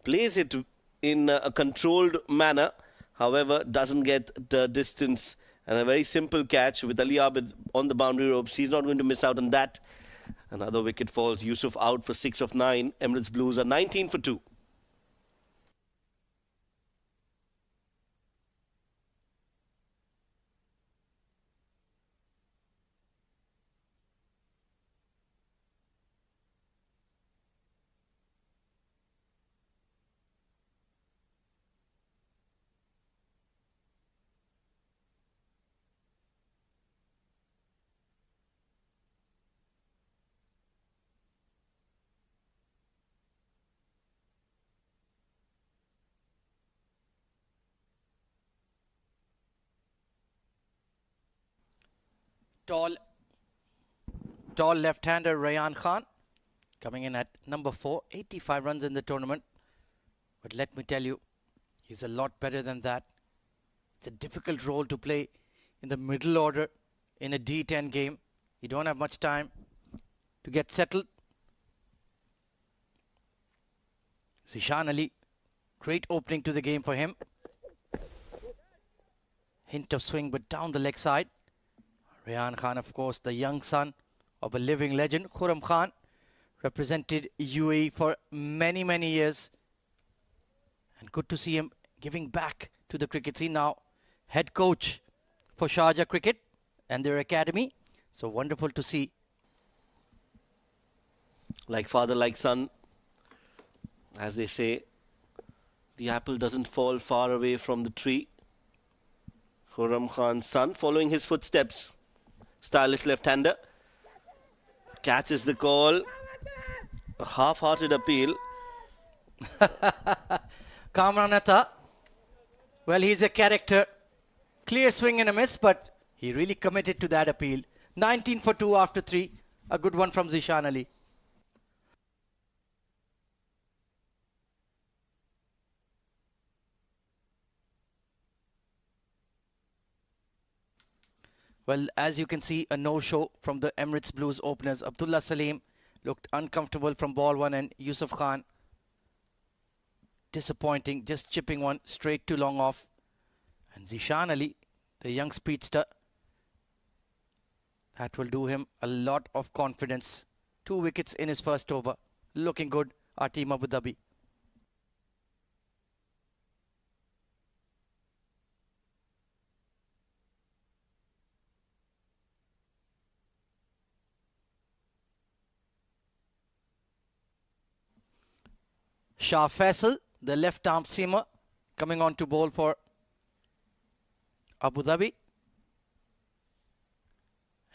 Plays it in a controlled manner. However, doesn't get the distance. And a very simple catch with Ali Abid on the boundary ropes. He's not going to miss out on that. Another wicket falls. Yusuf out for 6 of 9. Emirates Blues are 19 for 2. Tall left-hander Rayan Khan coming in at number 4, 85 runs in the tournament. But let me tell you, he's a lot better than that. It's a difficult role to play in the middle order in a D10 game. You don't have much time to get settled. Zishan Ali, great opening to the game for him. Hint of swing, but down the leg side. Rayan Khan, of course, the young son of a living legend. Khurram Khan represented UAE for many, many years. And good to see him giving back to the cricket scene now. Head coach for Sharjah Cricket and their academy. So wonderful to see. Like father, like son. As they say, the apple doesn't fall far away from the tree. Khurram Khan's son following his footsteps. Stylish left-hander. Catches the call. A half-hearted appeal. Kamranatha. Well, he's a character. Clear swing and a miss, but he really committed to that appeal. 19 for 2 after 3. A good one from Zishan Ali. Well, as you can see, a no-show from the Emirates Blues openers. Abdullah Salim looked uncomfortable from ball one, and Yusuf Khan disappointing, just chipping one straight to long off. And Zishan Ali, the young speedster, that will do him a lot of confidence. 2 wickets in his first over. Looking good, our team Abu Dhabi. Shah Faisal, the left-arm seamer, coming on to bowl for Abu Dhabi.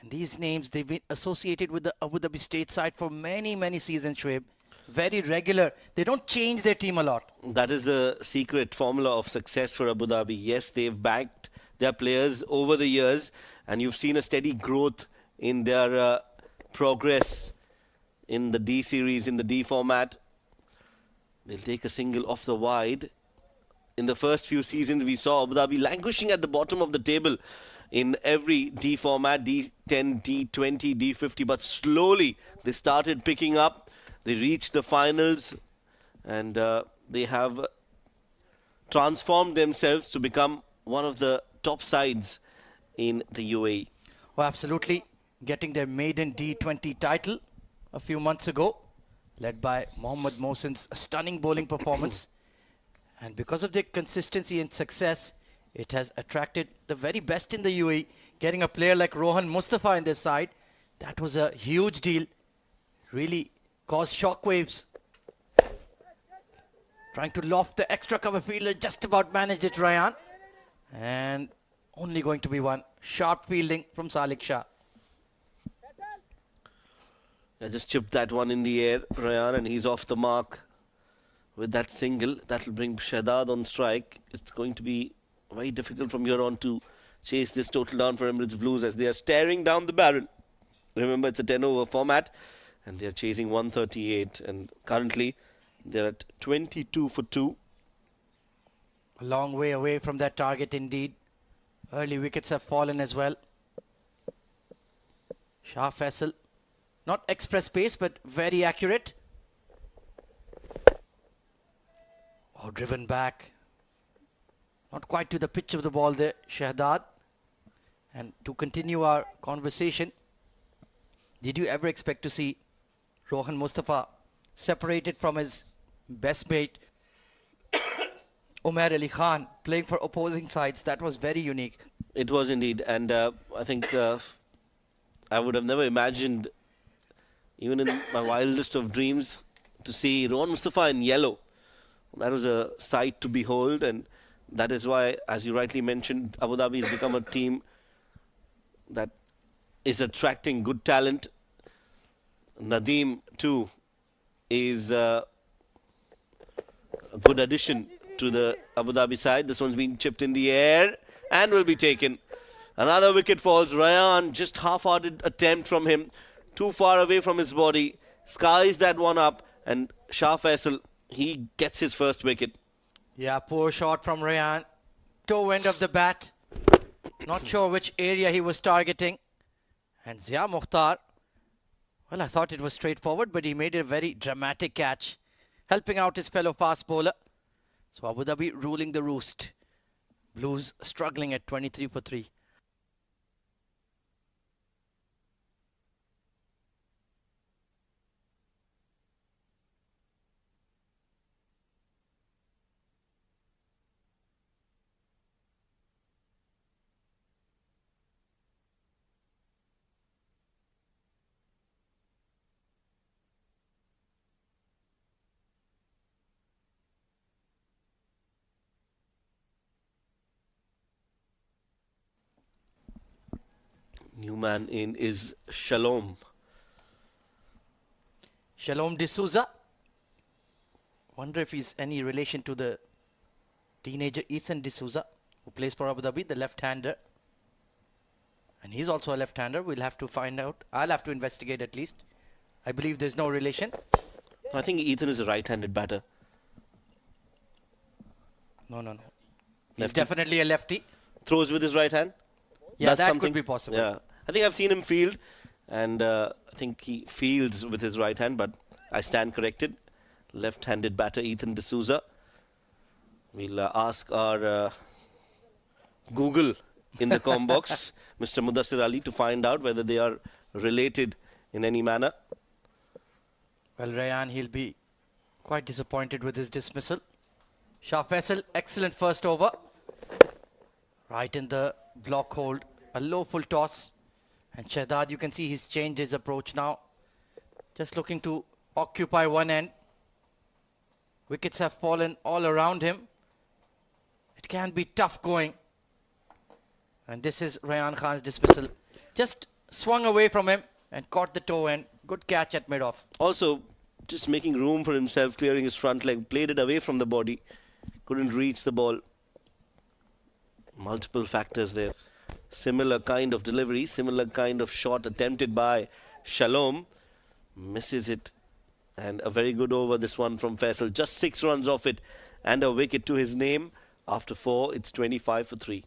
And these names, they've been associated with the Abu Dhabi state side for many, many seasons, Shoaib. Very regular. They don't change their team a lot. That is the secret formula of success for Abu Dhabi. Yes, they've backed their players over the years, and you've seen a steady growth in their progress in the D series, in the D format. They'll take a single off the wide. In the first few seasons, we saw Abu Dhabi languishing at the bottom of the table in every D format, D10, D20, D50. But slowly, they started picking up. They reached the finals and they have transformed themselves to become one of the top sides in the UAE. Oh, absolutely. Getting their maiden D20 title a few months ago, led by Mohammad Mohsin's stunning bowling performance. And because of their consistency and success, it has attracted the very best in the UAE. Getting a player like Rohan Mustafa in their side, that was a huge deal. Really caused shockwaves. Trying to loft the extra cover fielder, just about managed it, Ryan. And only going to be one. Sharp fielding from Salik Shah. I just chipped that one in the air, Ryan, and he's off the mark with that single. That will bring Shahzad on strike. It's going to be very difficult from here on to chase this total down for Emirates Blues as they are staring down the barrel. Remember, it's a 10-over format, and they are chasing 138, and currently they're at 22 for 2. A long way away from that target indeed. Early wickets have fallen as well. Shah Faisal, not express pace, but very accurate. Oh, driven back. Not quite to the pitch of the ball there, Shahzad. And to continue our conversation, did you ever expect to see Rohan Mustafa separated from his best mate, Umair Ali Khan, playing for opposing sides? That was very unique. It was indeed, and I think I would have never imagined, even in my wildest of dreams, to see Rohan Mustafa in yellow. That was a sight to behold, and that is why, as you rightly mentioned, Abu Dhabi has become a team that is attracting good talent. Nadeem, too, is a good addition to the Abu Dhabi side. This one's been chipped in the air and will be taken. Another wicket falls. Ryan, just half-hearted attempt from him. Too far away from his body. Skies that one up, and Shah Faisal, he gets his first wicket. Yeah, poor shot from Rayan. Toe end of the bat. Not sure which area he was targeting. And Zia Mukhtar, well, I thought it was straightforward, but he made a very dramatic catch, helping out his fellow fast bowler. So Abu Dhabi ruling the roost. Blues struggling at 23 for 3. New man in is Shalom. Shalom D'Souza. Wonder if he's any relation to the teenager Ethan D'Souza, who plays for Abu Dhabi, the left-hander. And he's also a left-hander. We'll have to find out. I'll have to investigate at least. I believe there's no relation. I think Ethan is a right-handed batter. No. He's Lefty. definitely a lefty. Throws with his right hand. Yeah, Does that something. could be possible. Yeah, I think I've seen him field, and I think he fields with his right hand, but I stand corrected. Left-handed batter Ethan D'Souza. We'll ask our Google in the com box, Mr. Mudassir Ali, to find out whether they are related in any manner. Well, Rayan, he'll be quite disappointed with his dismissal. Shah Faisal, excellent first over. Right in the block hold. A low full toss. And Shahzad, you can see he's changed his approach now. Just looking to occupy one end. Wickets have fallen all around him. It can be tough going. And this is Rayan Khan's dismissal. Just swung away from him and caught the toe end. Good catch at mid-off. Also, just making room for himself, clearing his front leg, played it away from the body. Couldn't reach the ball. Multiple factors there. Similar kind of delivery, similar kind of shot attempted by Shalom. Misses it. And a very good over, this one from Faisal. Just 6 runs off it and a wicket to his name. After 4, it's 25 for 3.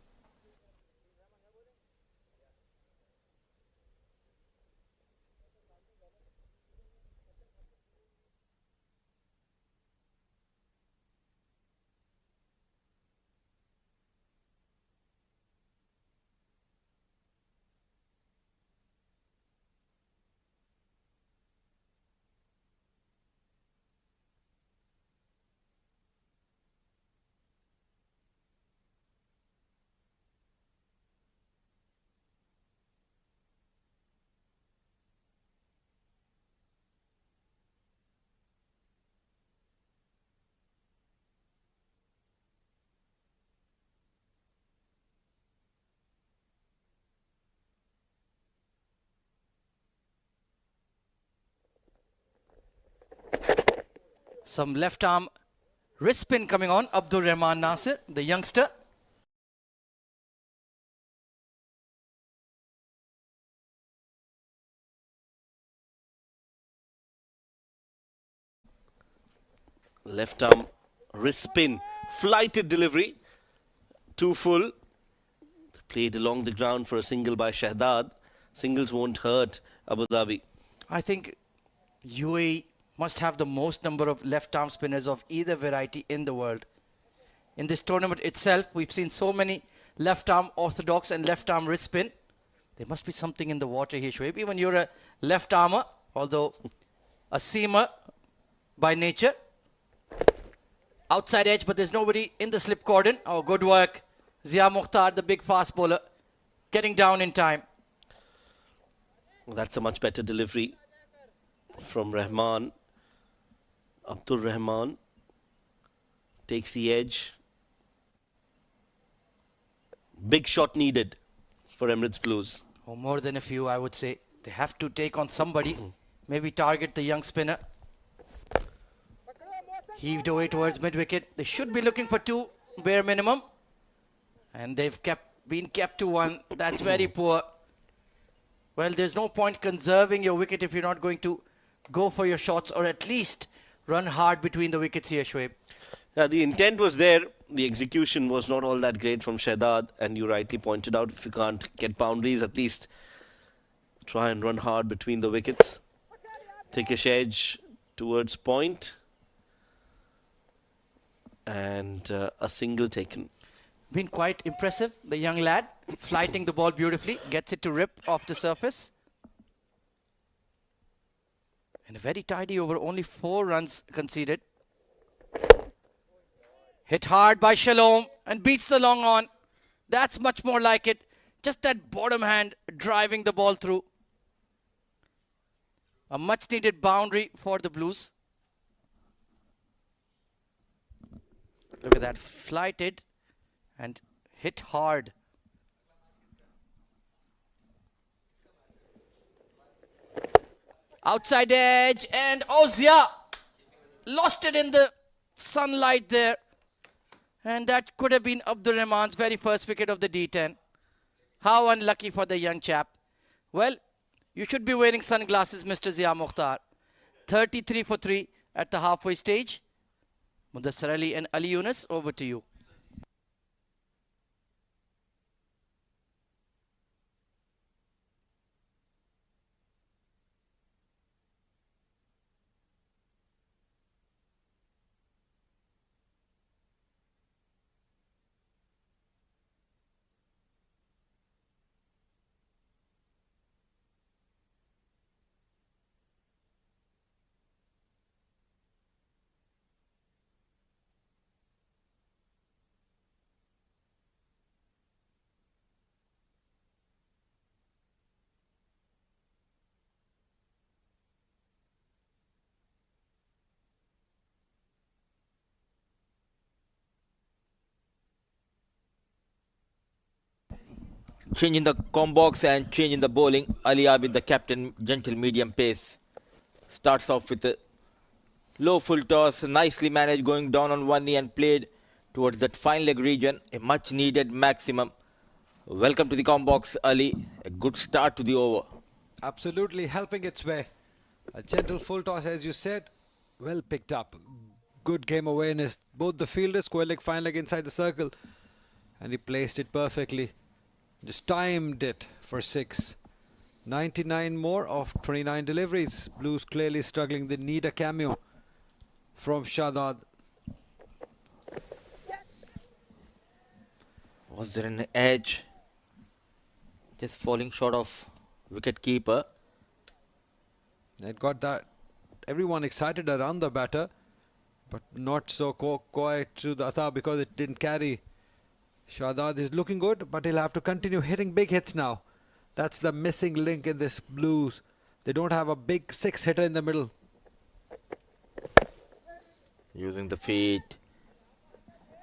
Some left arm wrist spin coming on. Abdul Rahman Nasir, the youngster. Left arm wrist spin. Flighted delivery. Too full. Played along the ground for a single by Shahdad. Singles won't hurt Abu Dhabi. I think UAE must have the most number of left arm spinners of either variety in the world. In this tournament itself, we've seen so many left arm orthodox and left arm wrist spin. There must be something in the water here, Shoaib. Even you're a left armer, although a seamer by nature. Outside edge, but there's nobody in the slip cordon. Oh, good work. Zia Mukhtar, the big fast bowler, getting down in time. Well, that's a much better delivery from Rahman. Abdul Rahman takes the edge. Big shot needed for Emirates Blues. Oh, more than a few, I would say. They have to take on somebody. Maybe target the young spinner. Heaved away towards mid-wicket. They should be looking for 2 bare minimum. And they've been kept to 1. That's very poor. Well, there's no point conserving your wicket if you're not going to go for your shots or at least run hard between the wickets here, Shoaib. Yeah, the intent was there. The execution was not all that great from Shahdad. And you rightly pointed out, if you can't get boundaries, at least try and run hard between the wickets. Thickish edge towards point. And a single taken. Been quite impressive, the young lad, flighting the ball beautifully, gets it to rip off the surface. And a very tidy over, only 4 runs conceded. Hit hard by Shalom and beats the long on. That's much more like it. Just that bottom hand driving the ball through. A much needed boundary for the Blues. Look at that, flighted and hit hard. Outside edge and Ozia lost it in the sunlight there. And that could have been Abdul Rahman's very first wicket of the D10. How unlucky for the young chap. Well, you should be wearing sunglasses, Mr. Zia Mukhtar. 33 for 3 at the halfway stage. Mudassar Ali and Ali Yunus, over to you. Change in the combox and change in the bowling. Ali Abid, the captain, gentle medium pace. Starts off with a low full toss, nicely managed, going down on one knee and played towards that fine leg region. A much needed maximum. Welcome to the combox, Ali. A good start to the over. Absolutely helping its way. A gentle full toss, as you said. Well picked up. Good game awareness. Both the fielders, square leg, fine leg inside the circle. And he placed it perfectly. Just timed it for 6. 99 more of 29 deliveries. Blues clearly struggling. They need a cameo from Shahdad. Was there an edge? Just falling short of wicket keeper. It got that everyone excited around the batter, but not so quiet to the Atha because it didn't carry. Shahdad is looking good, but he'll have to continue hitting big hits now. That's the missing link in this Blues. They don't have a big 6-hitter in the middle. Using the feet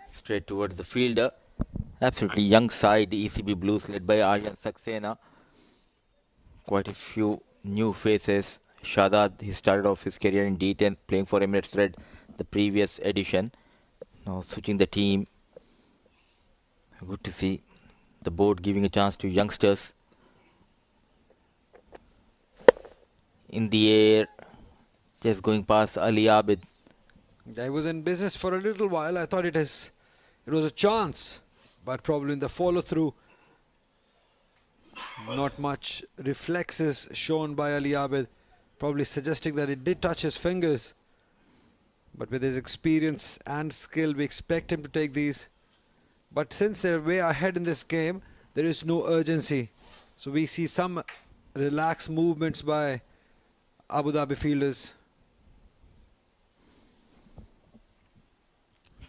straight towards the fielder. Absolutely young side, ECB Blues led by Aryan Saxena. Quite a few new faces Shadad, he started off his career in D10 playing for Emirates Red the previous edition. Now switching the team. Good to see the board giving a chance to youngsters. In the air, just going past Ali Abid. I was in business for a little while. I thought it was a chance, but probably in the follow through, not much reflexes shown by Ali Abid, probably suggesting that it did touch his fingers. But with his experience and skill, we expect him to take these. But since they're way ahead in this game, there is no urgency. So we see some relaxed movements by Abu Dhabi fielders.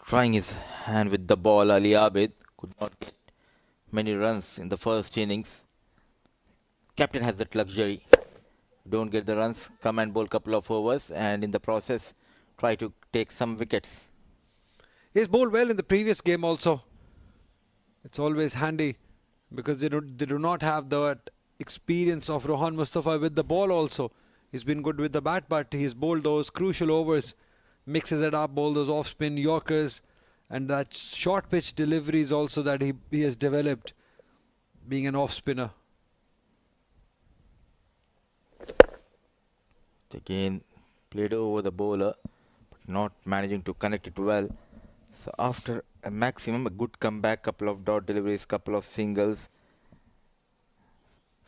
Trying his hand with the ball, Ali Abid could not get many runs in the first innings. Captain has that luxury. Don't get the runs, come and bowl couple of overs, and in the process try to take some wickets. He's bowled well in the previous game also. It's always handy because they do not have that experience of Rohan Mustafa with the ball also. He's been good with the bat, but he's bowled those crucial overs, mixes it up, bowled those off-spin Yorkers, and that short pitch deliveries also that he has developed being an off-spinner. Again played over the bowler, but not managing to connect it well. So after a maximum, a good comeback, couple of dot deliveries, couple of singles.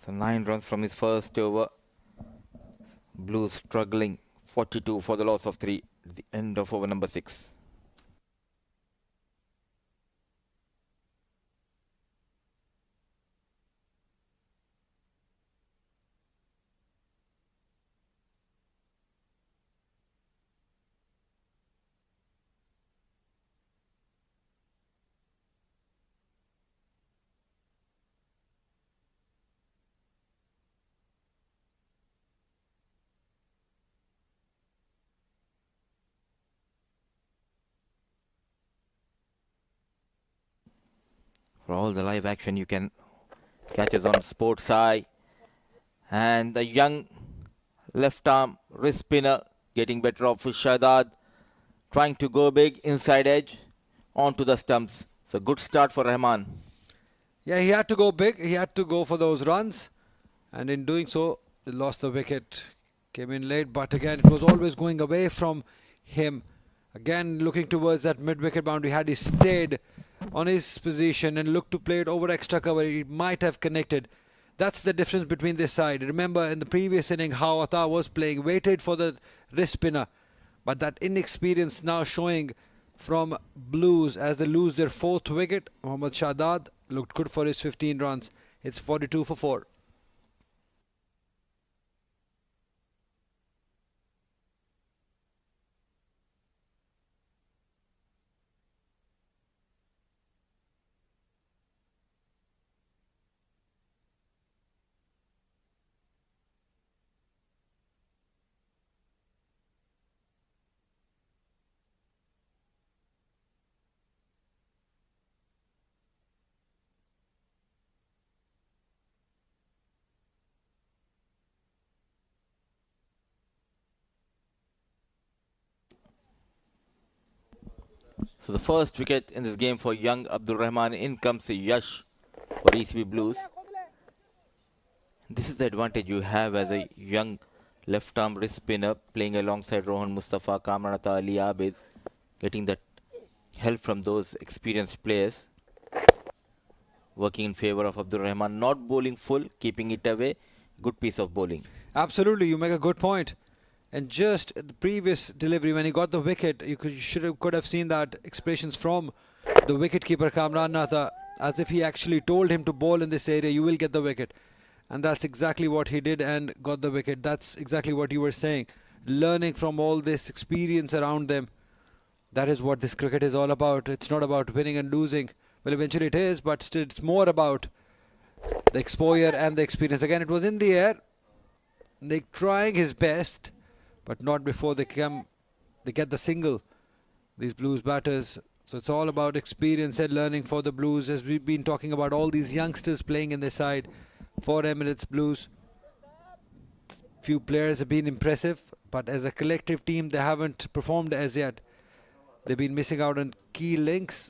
So 9 runs from his first over. Blues struggling, 42 for the loss of 3 at the end of over number 6. For all the live action you can catch us on Sports Eye. And the young left arm wrist spinner getting better off with Shadad. Trying to go big, inside edge, onto the stumps. So good start for Rahman. Yeah, he had to go big. He had to go for those runs. And in doing so, he lost the wicket. Came in late, but again, it was always going away from him. Again, looking towards that mid-wicket boundary. Had he stayed on his position and looked to play it over extra cover, he might have connected. That's the difference between this side. Remember in the previous inning how Atta was playing, waited for the wrist spinner. But that inexperience now showing from Blues as they lose their 4th wicket. Mohammad Shadad looked good for his 15 runs. It's 42 for 4. So the first wicket in this game for young Abdul Rahman. In comes Yash for ECB Blues. This is the advantage you have as a young left arm wrist spinner playing alongside Rohan Mustafa, Kamran Atta, Ali Abid, getting that help from those experienced players. Working in favour of Abdul Rahman, not bowling full, keeping it away. Good piece of bowling. Absolutely, you make a good point. And just the previous delivery, when he got the wicket, you could have seen that expressions from the wicketkeeper Kamran Atta, as if he actually told him to bowl in this area, you will get the wicket. And that's exactly what he did and got the wicket. That's exactly what you were saying. Learning from all this experience around them. That is what this cricket is all about. It's not about winning and losing. Well, eventually it is, but still it's more about the exposure and the experience. Again, it was in the air. They trying his best, but not before they get the single, these Blues batters. So it's all about experience and learning for the Blues, as we've been talking about all these youngsters playing in their side for Emirates Blues. Few players have been impressive, but as a collective team, they haven't performed as yet. They've been missing out on key links.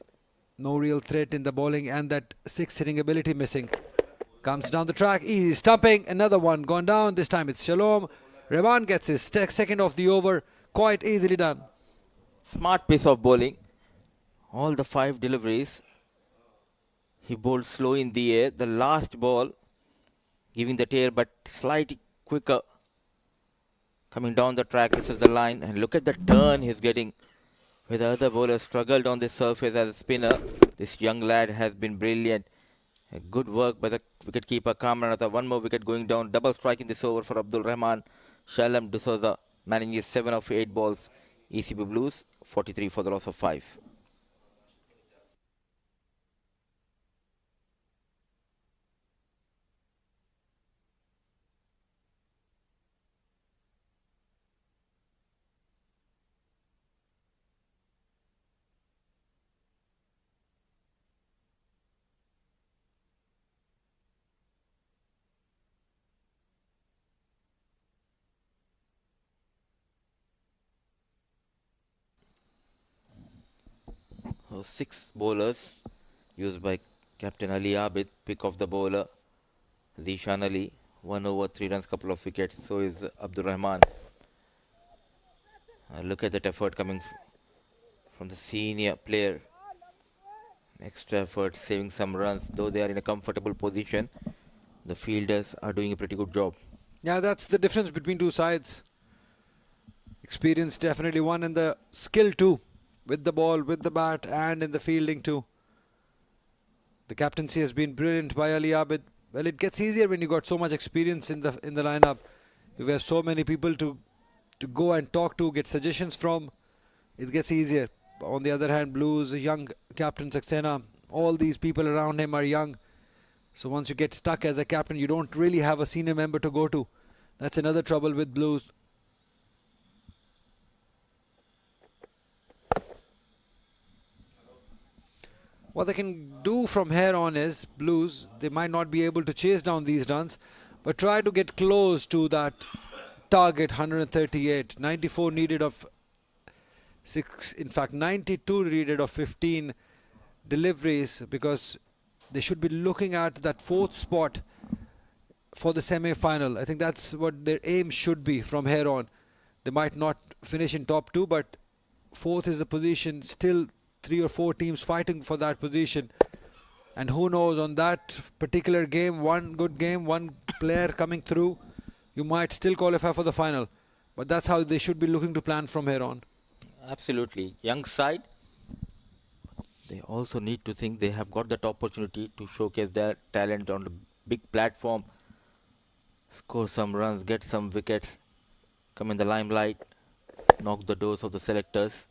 No real threat in the bowling, and that six hitting ability missing. Comes down the track, easy stumping, another one gone down. This time it's Shalom. Rahman gets his second of the over, quite easily done. Smart piece of bowling. All the 5 deliveries. He bowled slow in the air. The last ball giving the tear, but slightly quicker. Coming down the track, this is the line, and look at the turn he's getting. Where the other bowler struggled on this surface as a spinner, this young lad has been brilliant. Good work by the wicketkeeper Kamranatha. One more wicket going down. Double strike in this over for Abdul Rahman. Shalom D'Souza manages 7 of 8 balls. ECB Blues 43 for the loss of 5. So 6 bowlers used by Captain Ali Abid. Pick of the bowler Zishan Ali. 1 over 3 runs, couple of wickets. So is Abdul Rahman. Look at that effort coming from the senior player. Extra effort, saving some runs. Though they are in a comfortable position, the fielders are doing a pretty good job. Yeah, that's the difference between two sides. Experience definitely one, and the skill too. With the ball, with the bat, and in the fielding too. The captaincy has been brilliant by Ali Abid. Well, it gets easier when you got so much experience in the lineup. You have so many people to go and talk to, get suggestions from. It gets easier. On the other hand, Blues, young captain Saxena, all these people around him are young. So once you get stuck as a captain, you don't really have a senior member to go to. That's another trouble with Blues. What they can do from here on is, Blues, they might not be able to chase down these runs, but try to get close to that target, 138. 94 needed of 6, in fact 92 needed of 15 deliveries, because they should be looking at that 4th spot for the semi-final. I think that's what their aim should be from here on. They might not finish in top 2, but 4th is the position. Still 3 or 4 teams fighting for that position, and who knows, on that particular game, one good game, one player coming through, you might still qualify for the final. But that's how they should be looking to plan from here on. Absolutely. Young side. They also need to think they have got that opportunity to showcase their talent on the big platform. Score some runs, get some wickets, come in the limelight, knock the doors of the selectors.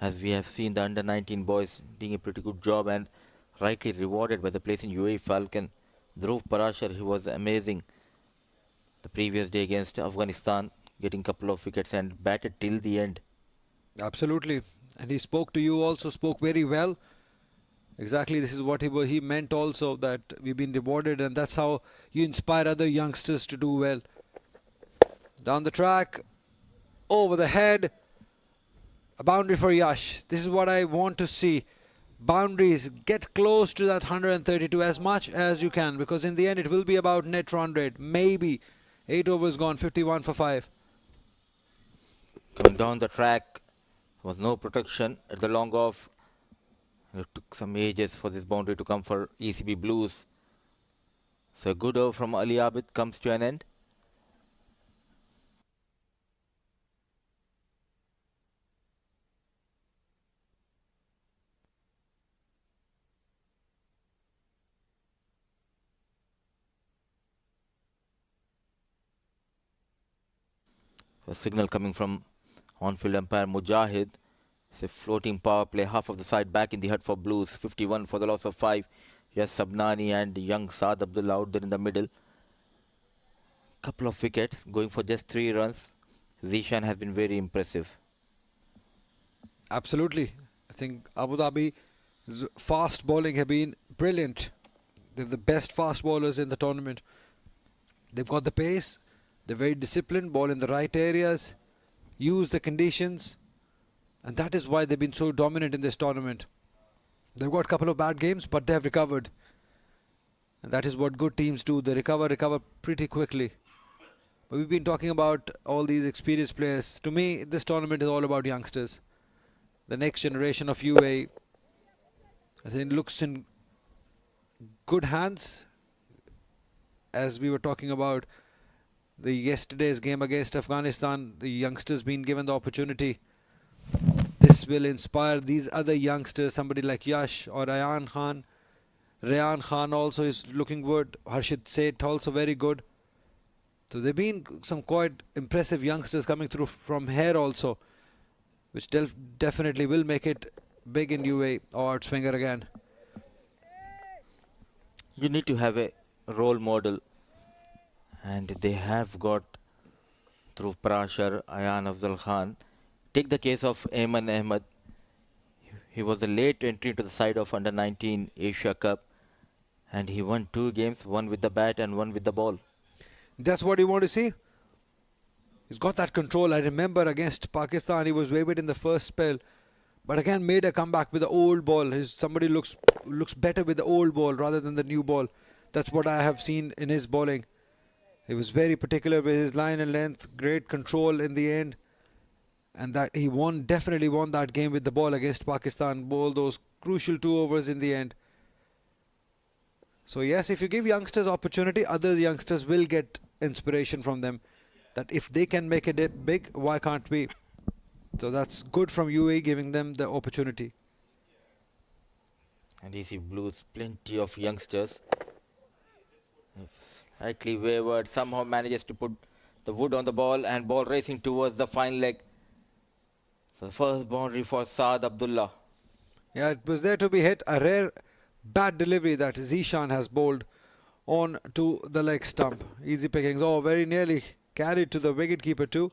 As we have seen the under-19 boys doing a pretty good job and rightly rewarded by the place in UAE Falcon. Dhruv Parashar, he was amazing the previous day against Afghanistan, getting a couple of wickets and batted till the end. Absolutely. And he spoke to you also, spoke very well. Exactly, this is what he meant also, that we've been rewarded, and that's how you inspire other youngsters to do well. Down the track, over the head. A boundary for Yash. This is what I want to see. Boundaries, get close to that 132 as much as you can, because in the end it will be about net run rate. Maybe 8 overs gone, 51 for 5. Coming down the track, was no protection at the long off. It took some ages for this boundary to come for ECB Blues. So a good over from Ali Abid comes to an end. A signal coming from on-field umpire Mujahid. It's a floating power play, half of the side back in the hut for Blues. 51 for the loss of 5. Yes, Sabnani and young Saad Abdullah out there in the middle. Couple of wickets, going for just 3 runs. Zishan has been very impressive. Absolutely. I think Abu Dhabi's fast bowling have been brilliant. They're the best fast bowlers in the tournament. They've got the pace, They're very disciplined, ball in the right areas, use the conditions, and that is why they've been so dominant in this tournament. They've got a couple of bad games, but they have recovered. And that is what good teams do. They recover pretty quickly. But we've been talking about all these experienced players. To me, this tournament is all about youngsters. The next generation of UAE. I think it looks in good hands. As we were talking about the yesterday's game against Afghanistan, the youngsters being given the opportunity. This will inspire these other youngsters, somebody like Yash or Ayan Khan. Rayan Khan also is looking good. Harshit Seth also very good. So there have been some quite impressive youngsters coming through from here also, which definitely will make it big in UAE or outswinger again. You need to have a role model, and they have got through Prashar, Ayan Afzal Khan. Take the case of Ayman Ahmed. He was a late entry to the side of under-19 Asia Cup, and he won 2 games, one with the bat and one with the ball. That's what you want to see. He's got that control. I remember against Pakistan, he was wavered in the first spell, but again made a comeback with the old ball. Somebody looks better with the old ball rather than the new ball. That's what I have seen in his bowling. He was very particular with his line and length, great control in the end, and that he definitely won that game with the ball against Pakistan. Bowled those crucial 2 overs in the end. So yes, if you give youngsters opportunity, other youngsters will get inspiration from them. That if they can make it big, why can't we? So that's good from UAE giving them the opportunity. And you see Blues, plenty of youngsters. Slightly wavered, somehow manages to put the wood on the ball and ball racing towards the fine leg. So the first boundary for Saad Abdullah. Yeah, it was there to be hit. A rare bad delivery that Zishan has bowled on to the leg stump. Easy pickings. Oh, very nearly carried to the wicketkeeper too.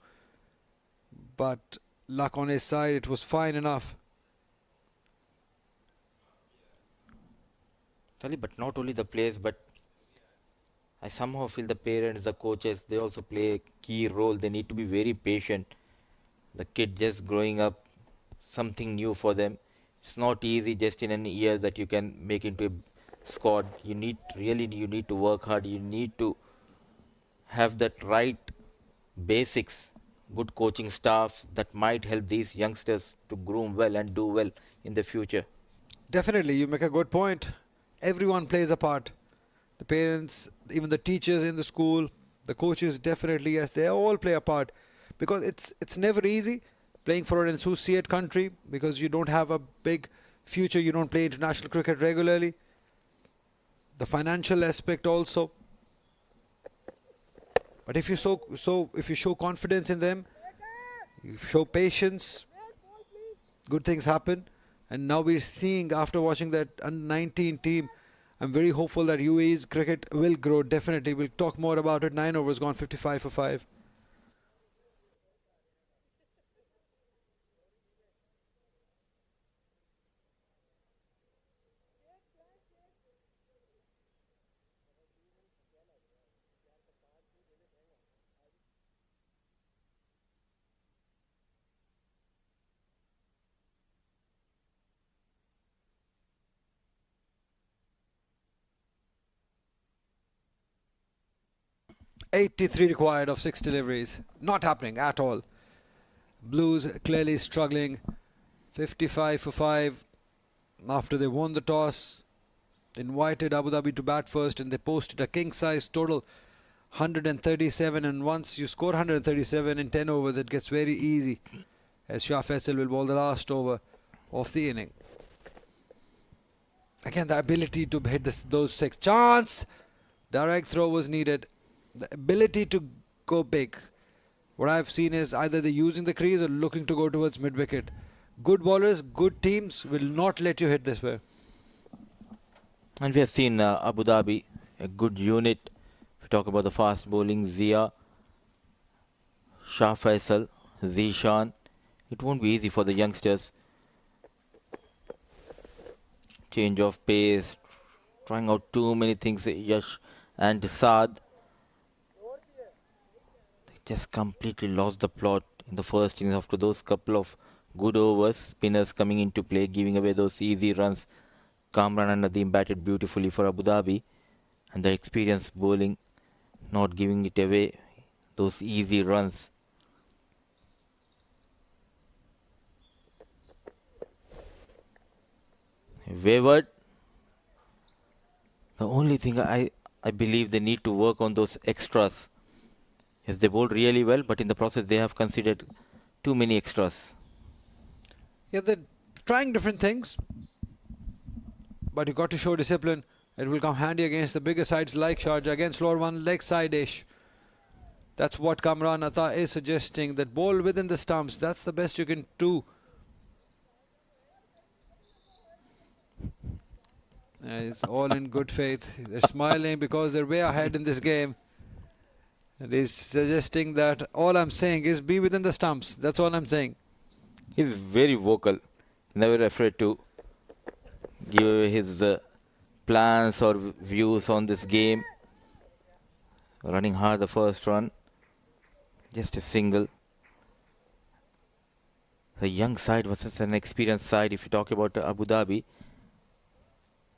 But luck on his side, it was fine enough. But not only the players, but I somehow feel the parents, the coaches, they also play a key role. They need to be very patient. The kid just growing up, something new for them. It's not easy just in an year that you can make into a squad. You need to work hard. You need to have that right basics, good coaching staff that might help these youngsters to groom well and do well in the future. Definitely, you make a good point. Everyone plays a part. The parents, even the teachers in the school, the coaches, definitely, yes, they all play a part. Because it's never easy playing for an associate country, because you don't have a big future, you don't play international cricket regularly. The financial aspect also. But if you show confidence in them, you show patience, good things happen. And now we're seeing, after watching that under-19 team, I'm very hopeful that UAE's cricket will grow. Definitely, we'll talk more about it. 9 overs gone, 55 for 5. $83 required of 6 deliveries. Not happening at all. Blues clearly struggling. 55 for 5 after they won the toss. Invited Abu Dhabi to bat first, and they posted a king-size total 137. And once you score 137 in 10 overs, it gets very easy, as Shah Faisal will bowl the last over of the inning. Again, the ability to hit those 6. Chance! Direct throw was needed. The ability to go big. What I've seen is either they're using the crease or looking to go towards mid-wicket. Good bowlers, good teams will not let you hit this way. And we have seen Abu Dhabi, a good unit. If we talk about the fast bowling, Zia, Shah Faisal, Zishan. It won't be easy for the youngsters. Change of pace, trying out too many things, Yash and Saad. just completely lost the plot in the first innings after those couple of good overs. Spinners coming into play, giving away those easy runs. Kamran and Nadeem batted beautifully for Abu Dhabi, and the experienced bowling not giving it away, those easy runs. Wayward. The only thing I believe they need to work on those extras. Yes, they bowled really well, but in the process they have considered too many extras. Yeah, they're trying different things, but you got to show discipline. It will come handy against the bigger sides like Sharjah, against lower one leg side-ish. That's what Kamran Atta is suggesting, that bowl within the stumps. That's the best you can do. It's all in good faith. They're smiling because they're way ahead in this game. And he's suggesting that all I'm saying is be within the stumps. That's all I'm saying. He's very vocal, never afraid to give his plans or views on this game. Running hard the first run, just a single. The young side versus an experienced side. If you talk about Abu Dhabi,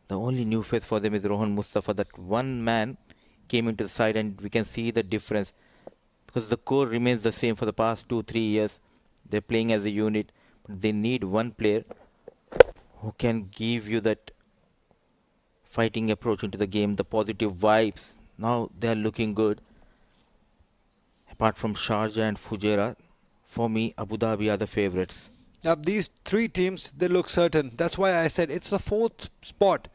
the only new face for them is Rohan Mustafa. That one man came into the side, and we can see the difference because the core remains the same for the past 2-3 years. They're playing as a unit, but they need one player who can give you that fighting approach into the game, the positive vibes. Now they are looking good. Apart from Sharjah and Fujairah, for me, Abu Dhabi are the favourites. Of these three teams, they look certain. That's why I said it's the fourth spot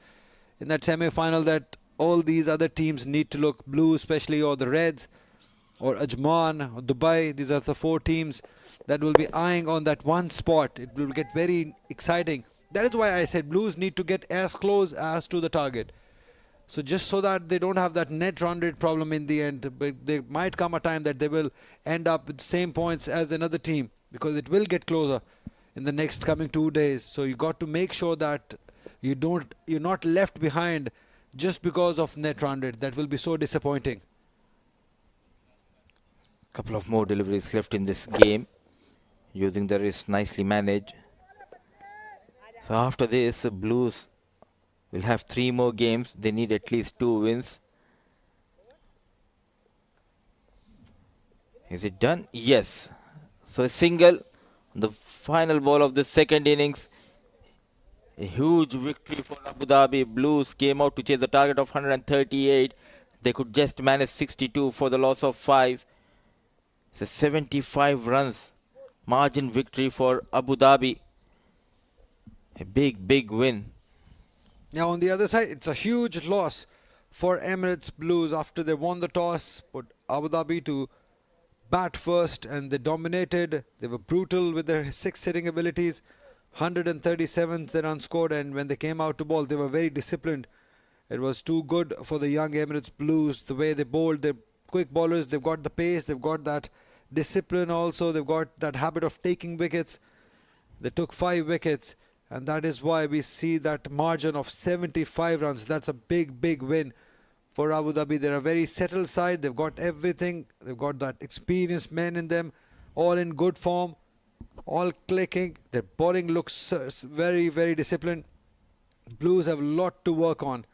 in that semi-final that all these other teams need to look. Blue especially, or the Reds, or Ajman, or Dubai. These are the four teams that will be eyeing on that one spot. It will get very exciting. That is why I said Blues need to get as close as to the target. So just so that they don't have that net run rate problem in the end. But there might come a time that they will end up with the same points as another team, because it will get closer in the next coming 2 days. So you got to make sure that you're not left behind just because of net run rate. That will be so disappointing. Couple of more deliveries left in this game. Using the wrist nicely managed. So after this, Blues will have 3 more games. They need at least 2 wins. Is it done? Yes. So a single on the final ball of the second innings. A huge victory for Abu Dhabi. Blues came out to chase the target of 138. They could just manage 62 for the loss of 5. It's a 75 runs margin victory for Abu Dhabi. A big win. Now on the other side, it's a huge loss for Emirates Blues after they won the toss. Put Abu Dhabi to bat first, and they dominated. They were brutal with their 6 hitting abilities. 137th they run scored, and when they came out to bowl, they were very disciplined. It was too good for the young Emirates Blues, the way they bowled. They're quick bowlers. They've got the pace. They've got that discipline also. They've got that habit of taking wickets. They took 5 wickets, and that is why we see that margin of 75 runs. That's a big win for Abu Dhabi. They're a very settled side. They've got everything. They've got that experienced men in them, all in good form, all clicking. Their bowling looks very disciplined. Blues have a lot to work on.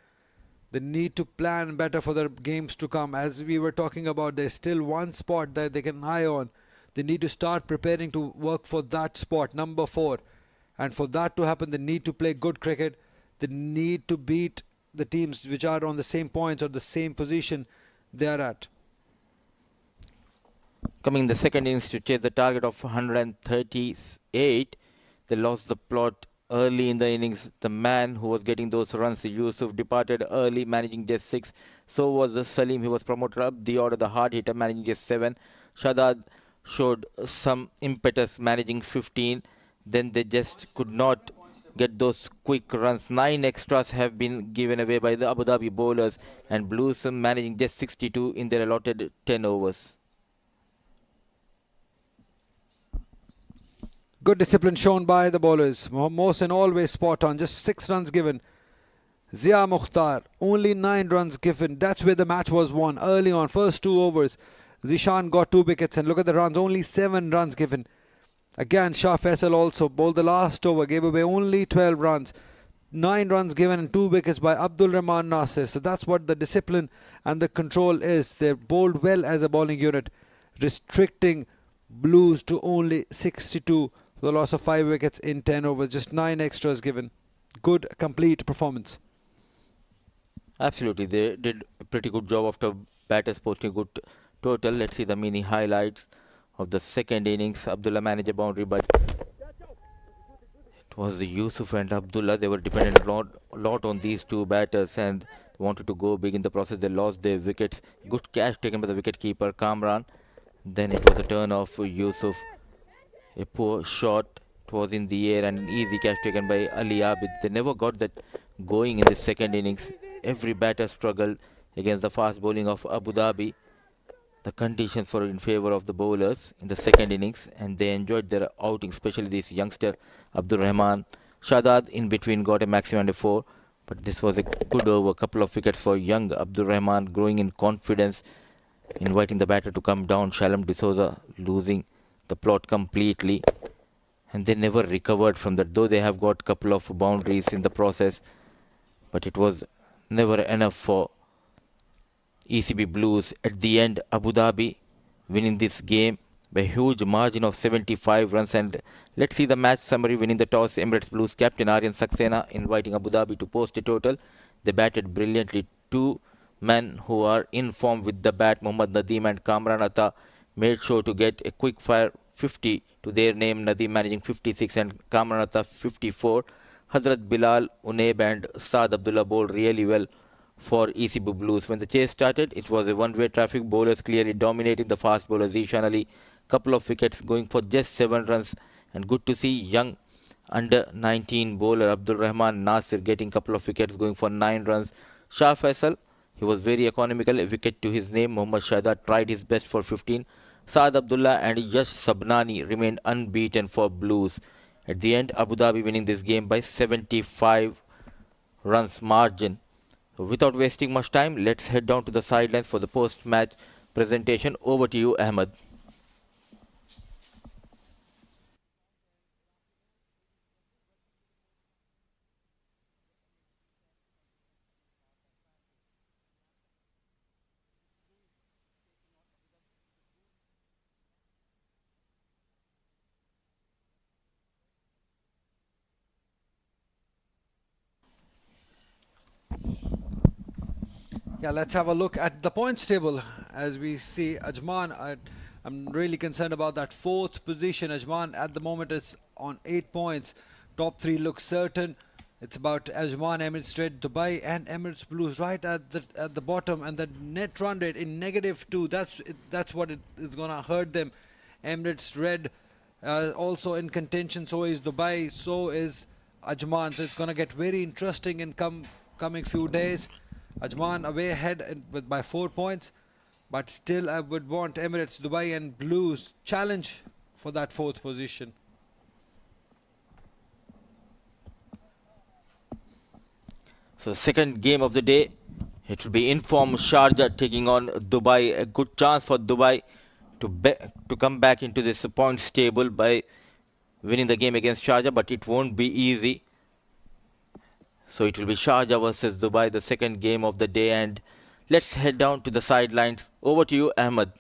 They need to plan better for their games to come. As we were talking about, there's still one spot that they can eye on. They need to start preparing to work for that spot, number 4. And for that to happen, they need to play good cricket. They need to beat the teams which are on the same points or the same position they are at. Coming in the second innings to chase the target of 138, they lost the plot early in the innings. The man who was getting those runs, Yusuf, departed early, managing just 6. So was the Salim. He was promoted up the order, the hard hitter, managing just 7. Shadad showed some impetus, managing 15. Then they just could not get those quick runs. 9 extras have been given away by the Abu Dhabi bowlers, and Blues managing just 62 in their allotted 10 overs. Good discipline shown by the bowlers. Mohsin always spot on. Just 6 runs given. Zia Mukhtar, only 9 runs given. That's where the match was won early on. First 2 overs. Zishan got 2 wickets, and look at the runs, only 7 runs given. Again, Shah Faisal also bowled the last over, gave away only 12 runs. 9 runs given and 2 wickets by Abdul Rahman Nasir. So that's what the discipline and the control is. They're bowled well as a bowling unit, restricting Blues to only 62 for the loss of 5 wickets in 10 overs. Just 9 extras given. Good, complete performance. Absolutely, they did a pretty good job after batters posting good total. Let's see the mini highlights of the second innings. Abdullah managed a boundary, but it was the Yusuf and Abdullah. They were dependent a lot on these two batters and wanted to go big in the process. They lost their wickets. Good catch taken by the wicketkeeper Kamran. Then it was a turn of Yusuf. A poor shot. It was in the air and an easy catch taken by Ali Abid. They never got that going in the second innings. Every batter struggled against the fast bowling of Abu Dhabi. The conditions were in favour of the bowlers in the second innings, and they enjoyed their outing, especially this youngster Abdul Rahman. Shadad in between got a maximum of 4, but this was a good over. Couple of wickets for young Abdul Rahman, growing in confidence, inviting the batter to come down. Shalom D'Souza losing the plot completely, and they never recovered from that, though they have got couple of boundaries in the process, but it was never enough for ECB Blues. At the end, Abu Dhabi winning this game by a huge margin of 75 runs. And let's see the match summary. Winning the toss, Emirates Blues captain Aryan Saxena inviting Abu Dhabi to post a total. They batted brilliantly. 2 men who are in form with the bat, Mohammad Nadeem and Kamran Atta, made sure to get a quick fire 50 to their name. Nadeem managing 56 and Kamran Atta 54. Hazrat Bilal, Unaib and Saad Abdullah bowled really well for ECB Blues. When the chase started, it was a one-way traffic. Bowlers clearly dominating the fast bowler Zishan Ali. Couple of wickets going for just 7 runs. And good to see young under 19 bowler Abdul Rahman Nasir getting couple of wickets going for 9 runs. Shah Faisal, he was very economical. A wicket to his name. Mohammad Shahzad tried his best for 15. Saad Abdullah and Yash Sabnani remained unbeaten for Blues. At the end, Abu Dhabi winning this game by 75 runs margin. Without wasting much time, let's head down to the sidelines for the post-match presentation. Over to you, Ahmed. Yeah, let's have a look at the points table. As we see, Ajman, I'm really concerned about that 4th position. Ajman at the moment is on 8 points. Top 3 looks certain. It's about Ajman, Emirates Red, Dubai and Emirates Blues right at the bottom, and the net run rate in -2. That's what it is gonna hurt them. Emirates Red also in contention. So is Dubai. So is Ajman. So it's gonna get very interesting in coming few days. Ajman away ahead by 4 points, but still I would want Emirates, Dubai and Blues challenge for that 4th position. So second game of the day, it will be Inform Sharjah taking on Dubai. A good chance for Dubai to come back into this points table by winning the game against Sharjah, but it won't be easy. So it will be Sharjah versus Dubai, the second game of the day. And let's head down to the sidelines. Over to you, Ahmed.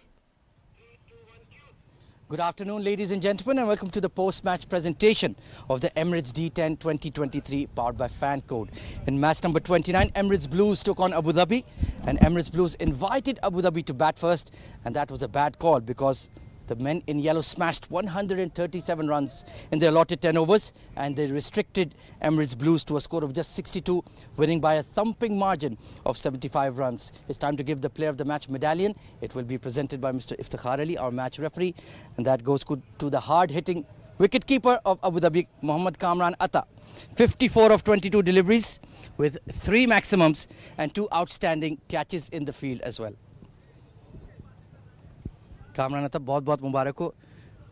Good afternoon, ladies and gentlemen, and welcome to the post-match presentation of the Emirates D10 2023 powered by FanCode. In match number 29, Emirates Blues took on Abu Dhabi, and Emirates Blues invited Abu Dhabi to bat first, and that was a bad call because the men in yellow smashed 137 runs in their allotted 10 overs, and they restricted Emirates Blues to a score of just 62, winning by a thumping margin of 75 runs. It's time to give the player of the match medallion. It will be presented by Mr. Iftikhar Ali, our match referee, and that goes to the hard-hitting wicketkeeper of Abu Dhabi, Mohammad Kamran Atta. 54 of 22 deliveries with 3 maximums and 2 outstanding catches in the field as well. Kamran अता बहुत बहुत मुबारक हो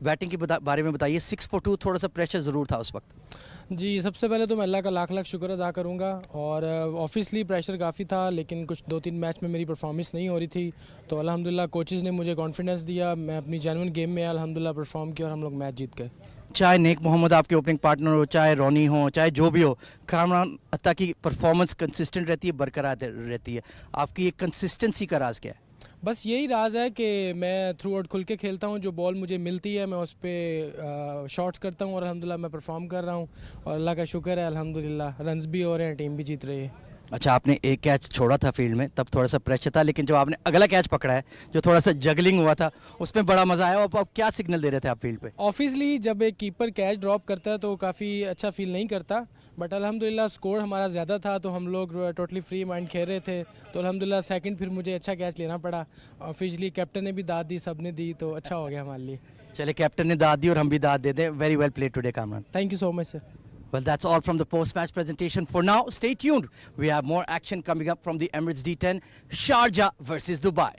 batting के बारे में बताइए, 6 for 2, थोड़ा सा प्रेशर ज़रूर था उस वक्त। जी, सबसे पहले तो मैं अल्लाह का लाख लाख शुक्र अदा करूँगा, और ऑब्वियसली प्रेशर काफ़ी था, लेकिन कुछ 2-3 मैच में मेरी परफॉर्मेंस नहीं हो रही थी, तो अल्हम्दुलिल्लाह कोचेज़ ने मुझे कॉन्फिडेंस दिया, मैं अपनी जेन्युइन गेम में अल्हम्दुलिल्लाह परफॉर्म किया और हम लोग मैच जीत गए। चाहे नेक मोहम्मद आपके ओपनिंग पार्टनर हो, चाहे रोनी हो, चाहे जो भी हो, कामरान अत्ता की परफॉर्मेंस कंसिस्टेंट रहती है, बरकरार रहती है। आपकी ये कंसिस्टेंसी का राज क्या है? बस यही राज है कि मैं थ्रू आउट खुल के खेलता हूँ, जो बॉल मुझे मिलती है मैं उस पर शॉट्स करता हूँ और अल्हम्दुलिल्लाह मैं परफॉर्म कर रहा हूँ, और अल्लाह का शुक्र है अल्हम्दुलिल्लाह रन्स भी हो रहे हैं, टीम भी जीत रही है। अच्छा, आपने एक कैच छोड़ा था फील्ड में, तब थोड़ा सा प्रेशर था, लेकिन जब आपने अगला कैच पकड़ा है, जो थोड़ा सा जगलिंग हुआ था, उसमें बड़ा मज़ा आया। और आप क्या सिग्नल दे रहे थे आप फील्ड पे? ऑब्वियसली जब एक कीपर कैच ड्रॉप करता है तो काफ़ी अच्छा फील नहीं करता, बट अल्हम्दुलिल्लाह स्कोर हमारा ज़्यादा था तो हम लोग टोटली फ्री माइंड खेल रहे थे, तो अल्हम्दुलिल्लाह सेकंड फिर मुझे अच्छा कैच लेना पड़ा। ऑब्वियसली कैप्टन ने भी दाद दी, सब ने दी, तो अच्छा हो गया हमारे लिए। चले, कैप्टन ने दाद दी और हम भी दाद दे दें। Very well played today Kamran. Thank you so much sir. Well, that's all from the post-match presentation for now. Stay tuned. We have more action coming up from the Emirates D10, Sharjah versus Dubai.